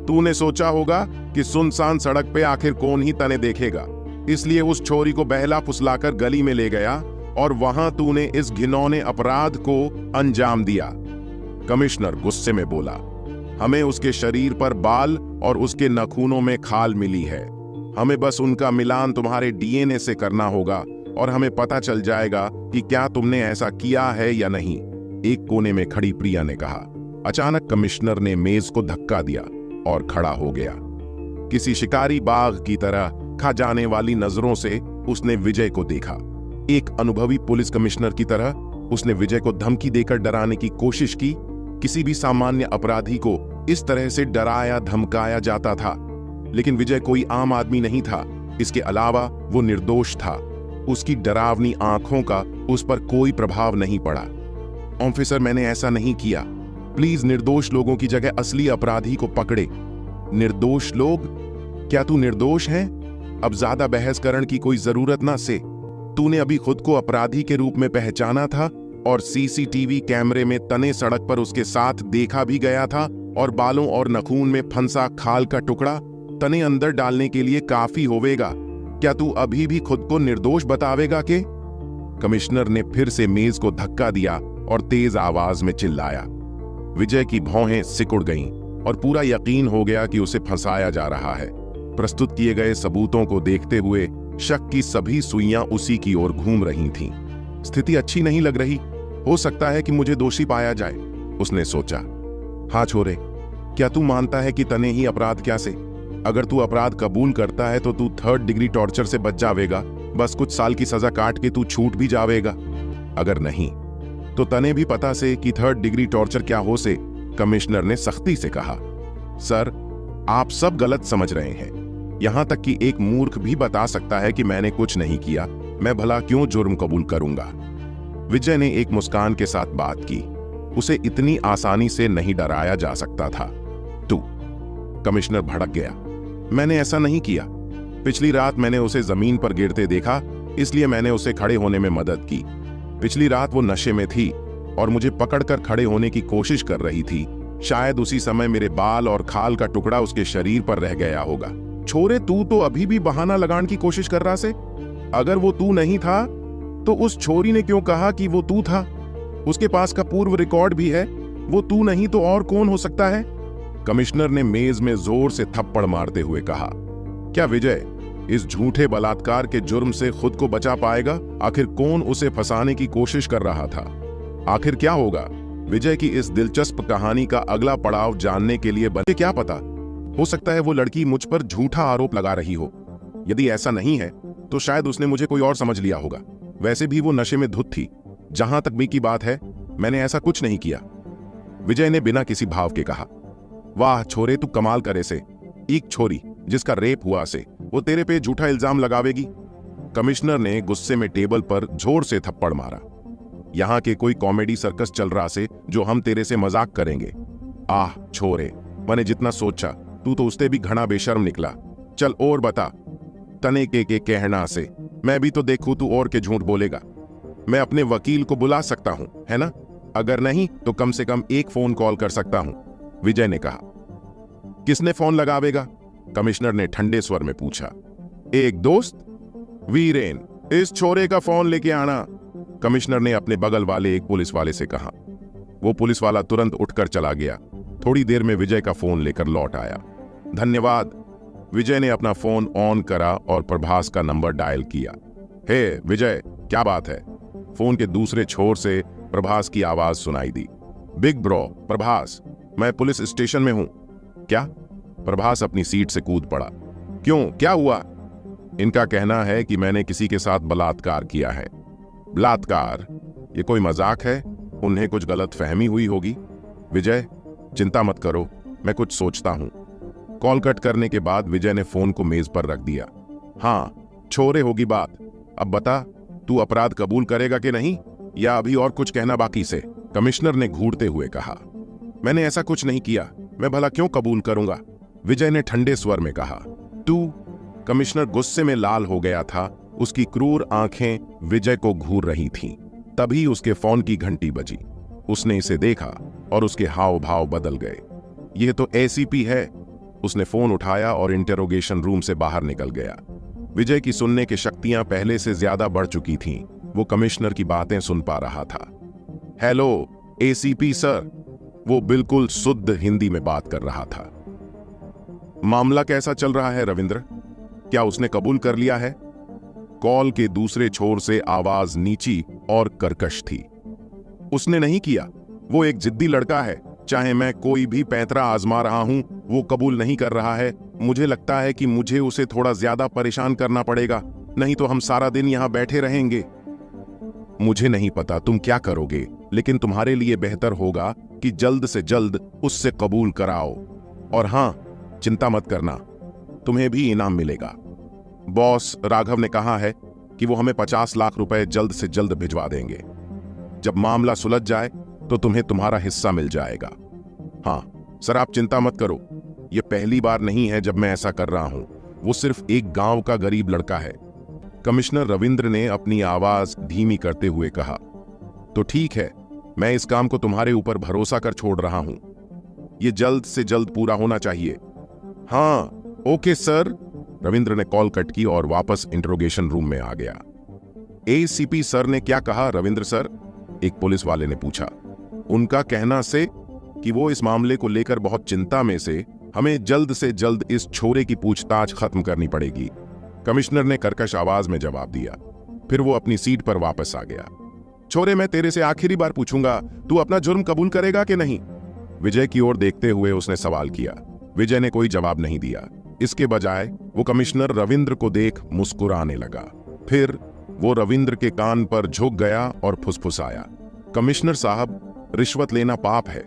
तूने सोचा होगा कि सुनसान सड़क पे आखिर कौन ही तने देखेगा, इसलिए उस छोरी को बहला फुसलाकर गली में ले गया और वहां तूने इस घिनौने अपराध को अंजाम दिया। कमिश्नर गुस्से में बोला। हमें उसके शरीर पर बाल और उसके नाखूनों में खाल मिली है। हमें बस उनका मिलान तुम्हारे डीएनए से करना होगा और हमें पता चल जाएगा कि क्या तुमने ऐसा किया है या नहीं, एक कोने में खड़ी प्रिया ने कहा। अचानक कमिश्नर ने मेज को धक्का दिया और खड़ा हो गया। किसी शिकारी बाघ की तरह खा जाने वाली नजरों से उसने विजय को देखा। एक अनुभवी पुलिस कमिश्नर की तरह उसने विजय को धमकी देकर डराने की कोशिश की। किसी भी सामान्य अपराधी को इस तरह से डराया धमकाया जाता था, लेकिन विजय कोई आम आदमी नहीं था। इसके अलावा वो निर्दोष था। उसकी डरावनी आंखों का उस पर कोई प्रभाव नहीं पड़ा। ऑफिसर, मैंने ऐसा नहीं किया। प्लीज निर्दोष लोगों की जगह असली अपराधी को पकड़े। निर्दोष लोग? क्या तू निर्दोष है? अब ज्यादा बहस करने की कोई जरूरत ना से। तूने अभी खुद को अपराधी के रूप में पहचाना था और सीसीटीवी कैमरे में तने सड़क पर उसके साथ देखा भी गया था और बालों और नखून में फंसा खाल का टुकड़ा तने अंदर डालने के लिए काफी होवेगा। क्या तू अभी भी खुद को निर्दोष बतावेगा के? कमिश्नर ने फिर से मेज को धक्का दिया और तेज आवाज में चिल्लाया। विजय की भौहें सिकुड़ गईं और पूरा यकीन हो गया कि उसे फंसाया जा रहा है। प्रस्तुत किए गए सबूतों को देखते हुए शक की सभी सुइयां उसी की ओर घूम रही थीं। स्थिति अच्छी नहीं लग रही। हो सकता है कि मुझे दोषी पाया जाए, उसने सोचा। हाँ छोरे, क्या तू मानता है कि तने ही अपराध क्या से? अगर तू अपराध कबूल करता है तो तू 3rd डिग्री टॉर्चर से बच जावेगा। बस कुछ साल की सजा काट के तू छूट भी जावेगा। अगर नहीं तो तने भी पता से कि 3rd डिग्री टॉर्चर क्या हो से, कमिश्नर ने सख्ती से कहा। सर, आप सब गलत समझ रहे हैं। यहां तक कि एक मूर्ख भी बता सकता है कि मैंने कुछ नहीं किया। मैं भला क्यों जुर्म कबूल करूंगा? विजय ने एक मुस्कान के साथ बात की। उसे इतनी आसानी से नहीं डराया जा सकता था। तू? कमिश्नर भड़क गया। मैंने ऐसा नहीं किया। पिछली रात मैंने उसे जमीन पर गिरते देखा, इसलिए मैंने उसे खड़े होने में मदद की। पिछली रात वो नशे में थी और मुझे पकड़कर खड़े होने की कोशिश कर रही थी। शायद उसी समय मेरे बाल और खाल का टुकड़ा उसके शरीर पर रह गया होगा। छोरे, तू तो अभी भी बहाना लगाने की कोशिश कर रहा से। अगर वो तू नहीं था तो उस छोरी ने क्यों कहा कि वो तू था? उसके पास का पूर्व रिकॉर्ड भी है। वो तू नहीं तो और कौन हो सकता है? कमिश्नर ने मेज में जोर से थप्पड़ मारते हुए कहा। क्या विजय इस झूठे बलात्कार के जुर्म से खुद को बचा पाएगा? आखिर कौन उसे फंसाने की कोशिश कर रहा था? आखिर क्या होगा? विजय की इस दिलचस्प कहानी का अगला पड़ाव जानने के लिए बने क्या पता, हो सकता है वो लड़की मुझ पर झूठा आरोप लगा रही हो। यदि ऐसा नहीं है तो शायद उसने मुझे कोई और समझ लिया होगा। वैसे भी वो नशे में धुत थी। जहां तक मी की बात है, मैंने ऐसा कुछ नहीं किया, विजय ने बिना किसी भाव के कहा। वाह छोरे, तू कमाल करे से। एक छोरी जिसका रेप हुआ से वो तेरे पे झूठा इल्जाम लगावेगी। कमिश्नर ने गुस्से में टेबल पर जोर से थप्पड़ मारा। यहां के कोई कॉमेडी सर्कस चल रहा से जो हम तेरे से मजाक करेंगे। आह छोरे, मैंने जितना सोचा तू तो उससे भी घना बेशर्म निकला। चल और बता। तने के कहना से मैं भी तो देखूं तू और के झूठ बोलेगा। मैं अपने वकील को बुला सकता हूं, है ना? अगर नहीं तो कम से कम एक फोन कॉल कर सकता हूं, विजय ने कहा। किसने फोन लगावेगा? कमिश्नर ने ठंडे स्वर में पूछा। एक दोस्त? वीरेन, इस छोरे का फोन लेके आना, कमिश्नर ने अपने बगल वाले एक पुलिस वाले से कहा। वो पुलिस वाला तुरंत उठकर चला गया। थोड़ी देर में विजय का फोन लेकर लौट आया। धन्यवाद। विजय ने अपना फोन ऑन करा और प्रभास का नंबर डायल किया। हे विजय, क्या बात है? फोन के दूसरे छोर से प्रभास की आवाज सुनाई दी। बिग ब्रो प्रभास, मैं पुलिस स्टेशन में हूं। क्या? प्रभास अपनी सीट से कूद पड़ा। क्यों, क्या हुआ? इनका कहना है कि मैंने किसी के साथ बलात्कार किया है। बलात्कार? ये कोई मजाक है? उन्हें कुछ गलत फहमी हुई होगी। विजय, चिंता मत करो, मैं कुछ सोचता हूं। कॉल कट करने के बाद विजय ने फोन को मेज पर रख दिया। हाँ, छोरे होगी बात। अब बता, तू अपराध कबूल करेगा कि नहीं, या अभी और कुछ कहना बाकी से? कमिश्नर ने घूरते हुए कहा। मैंने ऐसा कुछ नहीं किया, मैं भला क्यों कबूल करूंगा, विजय ने ठंडे स्वर में कहा। तू? कमिश्नर गुस्से में लाल हो गया था। उसकी क्रूर आंखें विजय को घूर रही थीं। तभी उसके फोन की घंटी बजी। उसने इसे देखा और उसके हाव भाव बदल गए। यह तो एसीपी है। उसने फोन उठाया और इंटेरोगेशन रूम से बाहर निकल गया। विजय की सुनने की शक्तियां पहले से ज्यादा बढ़ चुकी थीं। वो कमिश्नर की बातें सुन पा रहा था। हेलो एसीपी सर, वो बिल्कुल शुद्ध हिंदी में बात कर रहा था। मामला कैसा चल रहा है रविंद्र? क्या उसने कबूल कर लिया है? कॉल के दूसरे छोर से आवाज नीची और कर्कश थी। उसने नहीं किया। वो एक जिद्दी लड़का है। चाहे मैं कोई भी पैंतरा आजमा रहा हूं, वो कबूल नहीं कर रहा है। मुझे लगता है कि मुझे उसे थोड़ा ज्यादा परेशान करना पड़ेगा, नहीं तो हम सारा दिन यहां बैठे रहेंगे। मुझे नहीं पता तुम क्या करोगे, लेकिन तुम्हारे लिए बेहतर होगा कि जल्द से जल्द उससे कबूल कराओ। और हां, चिंता मत करना, तुम्हें भी इनाम मिलेगा। बॉस राघव ने कहा है कि वो हमें 50 लाख रुपए जल्द से जल्द भिजवा देंगे। जब मामला सुलझ जाए तो तुम्हें तुम्हारा हिस्सा मिल जाएगा। हाँ सर, आप चिंता मत करो, ये पहली बार नहीं है जब मैं ऐसा कर रहा हूं। वो सिर्फ एक गांव का गरीब लड़का है। कमिश्नर रविंद्र ने अपनी आवाज धीमी करते हुए कहा। तो ठीक है, मैं इस काम को तुम्हारे ऊपर भरोसा कर छोड़ रहा हूं। ये जल्द से जल्द पूरा होना चाहिए। हाँ ओके सर। रविंद्र ने कॉल कट की और वापस इंटरोगेशन रूम में आ गया। एसीपी सर ने क्या कहा रविंद्र सर? एक पुलिस वाले ने पूछा। उनका कहना से कि वो इस मामले को लेकर बहुत चिंता में से हमें जल्द से जल्द इस छोरे की पूछताछ खत्म करनी पड़ेगी, कमिश्नर ने कर्कश आवाज में जवाब दिया। फिर वो अपनी सीट पर वापस आ गया। छोरे, मैं तेरे से आखिरी बार पूछूंगा, तू अपना जुर्म कबूल करेगा कि नहीं? विजय की ओर देखते हुए उसने सवाल किया। विजय ने कोई जवाब नहीं दिया। इसके बजाय वो कमिश्नर रविंद्र को देख मुस्कुराने लगा। फिर वो रविंद्र के कान पर झुक गया और फुसफुसाया। कमिश्नर साहब, रिश्वत लेना पाप है।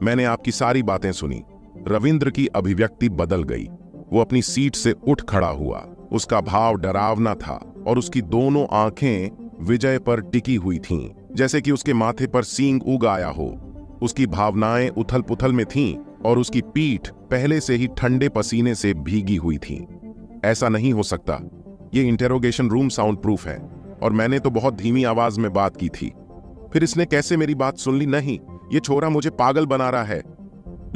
मैंने आपकी सारी बातें सुनी। रविंद्र की अभिव्यक्ति बदल गई। वो अपनी सीट से उठ खड़ा हुआ। उसका भाव डरावना था और उसकी दोनों आंखें विजय पर टिकी हुई थीं, जैसे कि उसके माथे पर सींग उग आया हो। उसकी भावनाएं उथल पुथल में थीं और उसकी पीठ पहले से ही ठंडे पसीने से भीगी हुई थी। ऐसा नहीं हो सकता। ये इंटेरोगेशन रूम साउंड प्रूफ है और मैंने तो बहुत धीमी आवाज में बात की थी। फिर इसने कैसे मेरी बात सुन ली? नहीं, ये छोरा मुझे पागल बना रहा है।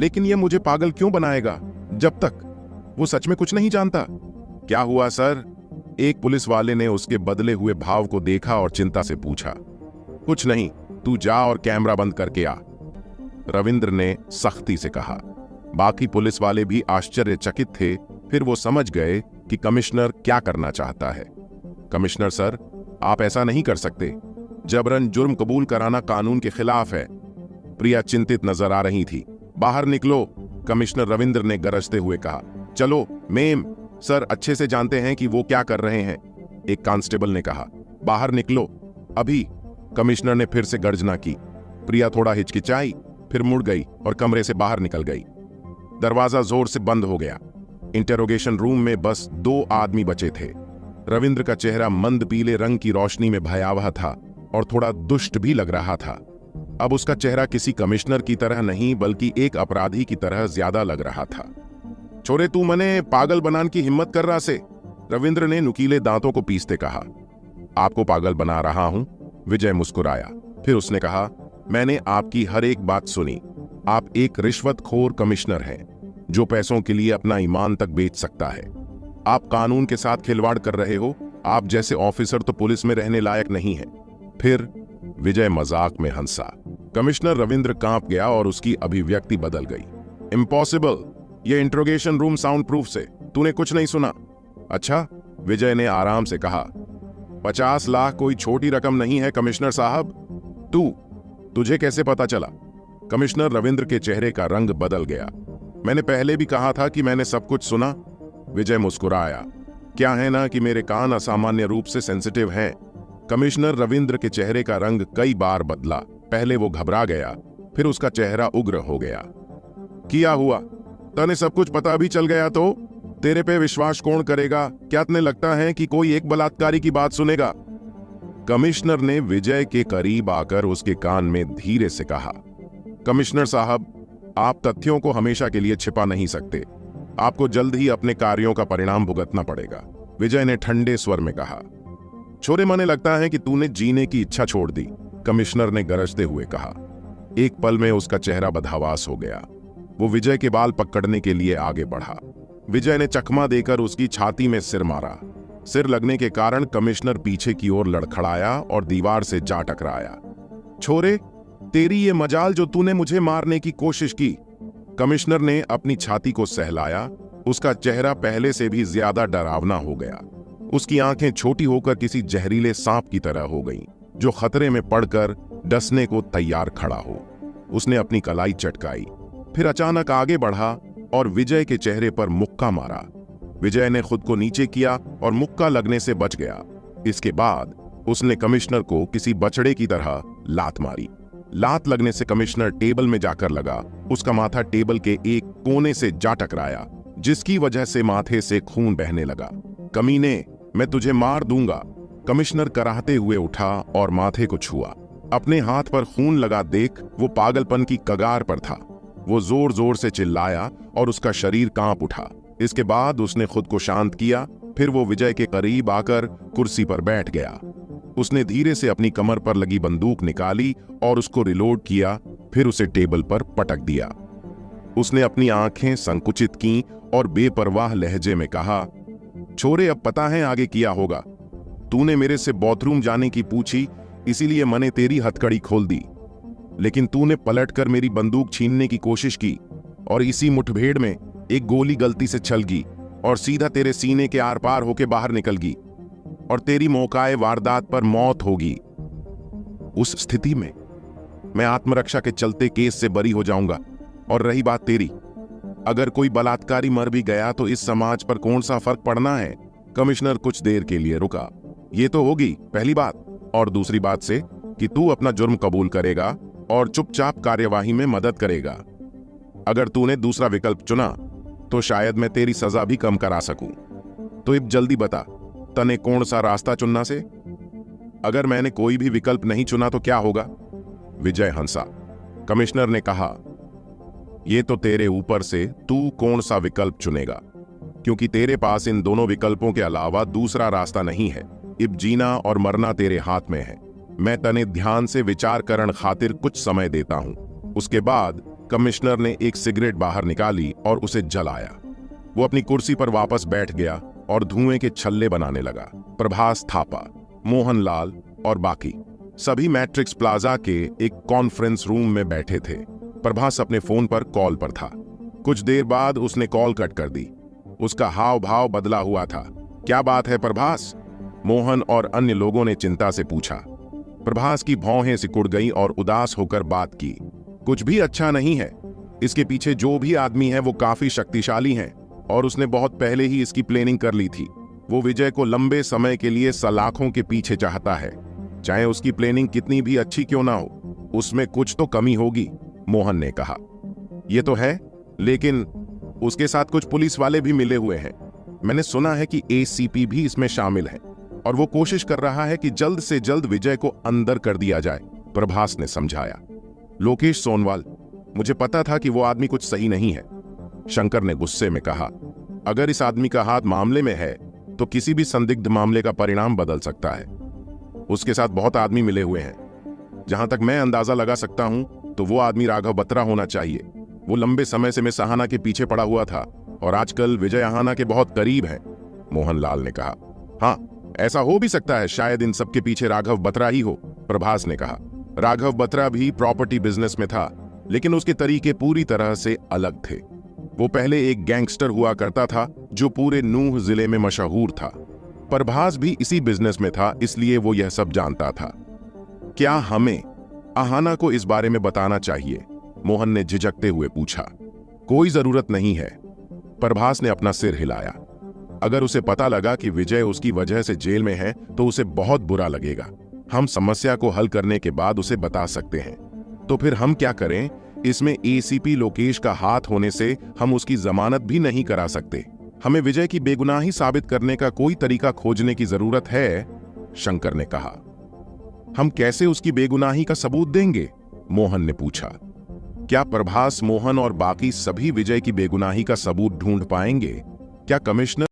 लेकिन ये मुझे पागल क्यों बनाएगा जब तक वो सच में कुछ नहीं जानता? क्या हुआ सर? एक पुलिस वाले ने उसके बदले हुए भाव को देखा और चिंता से पूछा। कुछ नहीं, तू जा और कैमरा बंद करके आ, रविंद्र ने सख्ती से कहा। बाकी पुलिस वाले भी आश्चर्यचकित थे। फिर वो समझ गए कि कमिश्नर क्या करना चाहता है। कमिश्नर सर, आप ऐसा नहीं कर सकते। जबरन जुर्म कबूल कराना कानून के खिलाफ है। प्रिया चिंतित नजर आ रही थी। बाहर निकलो, कमिश्नर रविंद्र ने गरजते हुए कहा। चलो मेम, सर अच्छे से जानते हैं कि वो क्या कर रहे हैं, एक कांस्टेबल ने कहा। बाहर निकलो अभी। कमिश्नर ने फिर से गर्जना की। प्रिया थोड़ा हिचकिचाई, फिर मुड़ गई और कमरे से बाहर निकल गई। दरवाजा जोर से बंद हो गया। इंटेरोगेशन रूम में बस 2 आदमी बचे थे। रविंद्र का चेहरा मंद पीले रंग की रोशनी में भयावह था और थोड़ा दुष्ट भी लग रहा था। अब उसका चेहरा किसी कमिश्नर की तरह नहीं बल्कि एक अपराधी की तरह ज्यादा लग रहा था। छोरे, तू मने पागल बनाने की हिम्मत कर रहा से? रविंद्र ने नुकीले दांतों को पीसते कहा। आपको पागल बना रहा हूं? विजय मुस्कुराया। फिर उसने कहा, मैंने आपकी हर एक बात सुनी। आप एक रिश्वतखोर कमिश्नर हैं जो पैसों के लिए अपना ईमान तक बेच सकता है। आप कानून के साथ खिलवाड़ कर रहे हो। आप जैसे ऑफिसर तो पुलिस में रहने लायक नहीं है। फिर विजय मजाक में हंसा। कमिश्नर रविंद्र कांप गया और उसकी अभिव्यक्ति बदल गई। इम्पॉसिबल, ये इंट्रोगेशन रूम साउंड प्रूफ से। तूने कुछ नहीं सुना? अच्छा, विजय ने आराम से कहा। 50 लाख कोई छोटी रकम नहीं है कमिश्नर साहब। तुझे कैसे पता चला? कमिश्नर रविंद्र के चेहरे का रंग बदल गया। मैंने पहले भी कहा था कि मैंने सब कुछ सुना। विजय मुस्कुराया। क्या है ना कि मेरे कान असामान्य रूप से सेंसिटिव हैं। कमिश्नर रविंद्र के चेहरे का रंग कई बार बदला। पहले वो घबरा गया, फिर उसका चेहरा उग्र हो गया। क्या हुआ? तने सब कुछ पता भी चल गया तो तेरे पे विश्वास कौन करेगा? क्या तने लगता है कि कोई एक बलात्कारी की बात सुनेगा? कमिश्नर ने विजय के करीब आकर उसके कान में धीरे से कहा। कमिश्नर साहब, आप तथ्यों को हमेशा के लिए छिपा नहीं सकते। आपको जल्द ही अपने कार्यों का परिणाम भुगतना पड़ेगा, विजय ने ठंडे स्वर में कहा। छोरे, मने लगता है कि तूने जीने की इच्छा छोड़ दी, कमिश्नर ने गरजते हुए कहा। एक पल में उसका चेहरा बदहवास हो गया। वो विजय के बाल पकड़ने के लिए आगे बढ़ा। विजय ने चकमा देकर उसकी छाती में सिर मारा। सिर लगने के कारण कमिश्नर पीछे की ओर लड़खड़ाया और दीवार से जा टकराया। छोरे, तेरी ये मजाल जो तूने मुझे मारने की कोशिश की। कमिश्नर ने अपनी छाती को सहलाया। उसका चेहरा पहले से भी ज्यादा डरावना हो गया। उसकी आंखें छोटी होकर किसी जहरीले सांप की तरह हो गईं, जो खतरे में पड़कर डसने को तैयार खड़ा हो। उसने अपनी कलाई चटकाई, फिर अचानक आगे बढ़ा और विजय के चेहरे पर मुक्का मारा। विजय ने खुद को नीचे किया और मुक्का लगने से बच गया। इसके बाद उसने कमिश्नर को किसी बछड़े की तरह लात मारी। लात लगने से कमिश्नर टेबल में जाकर लगा। उसका माथा टेबल के एक कोने से जा टकराया, जिसकी वजह से माथे से खून बहने लगा। कमीने, मैं तुझे मार दूंगा। कमिश्नर कराहते हुए उठा और माथे को छुआ। अपने हाथ पर खून लगा देख वो पागलपन की कगार पर था। वो जोर जोर से चिल्लाया और उसका शरीर कांप उठा। इसके बाद उसने खुद को शांत किया। फिर वो विजय के करीब आकर कुर्सी पर बैठ गया। उसने धीरे से अपनी कमर पर लगी बंदूक निकाली और उसको रिलोड किया, फिर उसे टेबल पर पटक दिया। उसने अपनी आंखें संकुचित की और बेपरवाह लहजे में कहा, छोरे, अब पता है आगे किया होगा। तूने मेरे से बाथरूम जाने की पूछी, इसीलिए मैंने तेरी हथकड़ी खोल दी। लेकिन तूने पलटकर मेरी बंदूक छीनने की कोशिश की और इसी मुठभेड़ में एक गोली गलती से छल गई और सीधा तेरे सीने के आर पार होके बाहर निकल गई और तेरी मौकाए वारदात पर मौत होगी। उस स्थिति में मैं आत्मरक्षा के चलते केस से बरी हो जाऊंगा। और रही बात तेरी, अगर कोई बलात्कारी मर भी गया तो इस समाज पर कौन सा फर्क पड़ना है? कमिश्नर कुछ देर के लिए रुका। ये तो होगी पहली बात, और दूसरी बात से कि तू अपना जुर्म कबूल करेगा और चुपचाप कार्यवाही में मदद करेगा। अगर तूने दूसरा विकल्प चुना तो शायद मैं तेरी सजा भी कम करा सकूं। तो अब जल्दी बता, तने कौन सा रास्ता चुनना से? अगर मैंने कोई भी विकल्प नहीं चुना तो क्या होगा? विजय हंसा। कमिश्नर ने कहा, यह तो तेरे ऊपर से तू कौन सा विकल्प चुनेगा, क्योंकि तेरे पास इन दोनों विकल्पों के अलावा दूसरा रास्ता नहीं है। अब जीना और मरना तेरे हाथ में है। मैं तने ध्यान से विचार करने खातिर कुछ समय देता हूं। उसके बाद कमिश्नर ने एक सिगरेट बाहर निकाली और उसे जलाया। वो अपनी कुर्सी पर वापस बैठ गया और धुएं के छल्ले बनाने लगा। प्रभास थापा, मोहनलाल और बाकी सभी मैट्रिक्स प्लाजा के एक कॉन्फ्रेंस रूम में बैठे थे। प्रभास अपने फोन पर कॉल पर था। कुछ देर बाद उसने कॉल कट कर दी। उसका हाव भाव बदला हुआ था। क्या बात है प्रभास? मोहन और अन्य लोगों ने चिंता से पूछा। प्रभास की भौहें सिकुड़ गई और उदास होकर बात की। कुछ भी अच्छा नहीं है। इसके पीछे जो भी आदमी है वो काफी शक्तिशाली हैं और उसने बहुत पहले ही इसकी प्लानिंग कर ली थी। वो विजय को लंबे समय के लिए सलाखों के पीछे चाहता है। चाहे उसकी प्लानिंग कितनी भी अच्छी क्यों ना हो, उसमें कुछ तो कमी होगी, मोहन ने कहा। ये तो है, लेकिन उसके साथ कुछ पुलिस वाले भी मिले हुए हैं। मैंने सुना है कि एसीपी भी इसमें शामिल है और वो कोशिश कर रहा है कि जल्द से जल्द विजय को अंदर कर दिया जाए, प्रभास ने समझाया। लोकेश सोनवाल, मुझे पता था कि वो आदमी कुछ सही नहीं है, शंकर ने गुस्से में कहा। अगर इस आदमी का हाथ मामले में है तो किसी भी संदिग्ध मामले का परिणाम बदल सकता है। उसके साथ बहुत आदमी मिले हुए हैं। जहां तक मैं अंदाजा लगा सकता हूं तो वो आदमी राघव बत्रा होना चाहिए। वो लंबे समय से मैं सहाना के पीछे पड़ा हुआ था और आजकल विजय अहाना के बहुत करीब है, मोहनलाल ने कहा। हाँ, ऐसा हो भी सकता है, शायद इन सबके पीछे राघव बत्रा ही हो, प्रभास ने कहा। राघव बत्रा भी प्रॉपर्टी बिजनेस में था, लेकिन उसके तरीके पूरी तरह से अलग थे। वो पहले एक गैंगस्टर हुआ करता था जो पूरे नूह जिले में मशहूर था। प्रभास भी इसी बिजनेस में था, इसलिए वो यह सब जानता था। क्या हमें अहाना को इस बारे में बताना चाहिए? मोहन ने झिझकते हुए पूछा। कोई जरूरत नहीं है, प्रभास ने अपना सिर हिलाया। अगर उसे पता लगा कि विजय उसकी वजह से जेल में है तो उसे बहुत बुरा लगेगा। हम समस्या को हल करने के बाद उसे बता सकते हैं। तो फिर हम क्या करें? इसमें एसीपी लोकेश का हाथ होने से हम उसकी जमानत भी नहीं करा सकते। हमें विजय की बेगुनाही साबित करने का कोई तरीका खोजने की जरूरत है, शंकर ने कहा। हम कैसे उसकी बेगुनाही का सबूत देंगे? मोहन ने पूछा। क्या प्रभास, मोहन और बाकी सभी विजय की बेगुनाही का सबूत ढूंढ पाएंगे? क्या कमिश्नर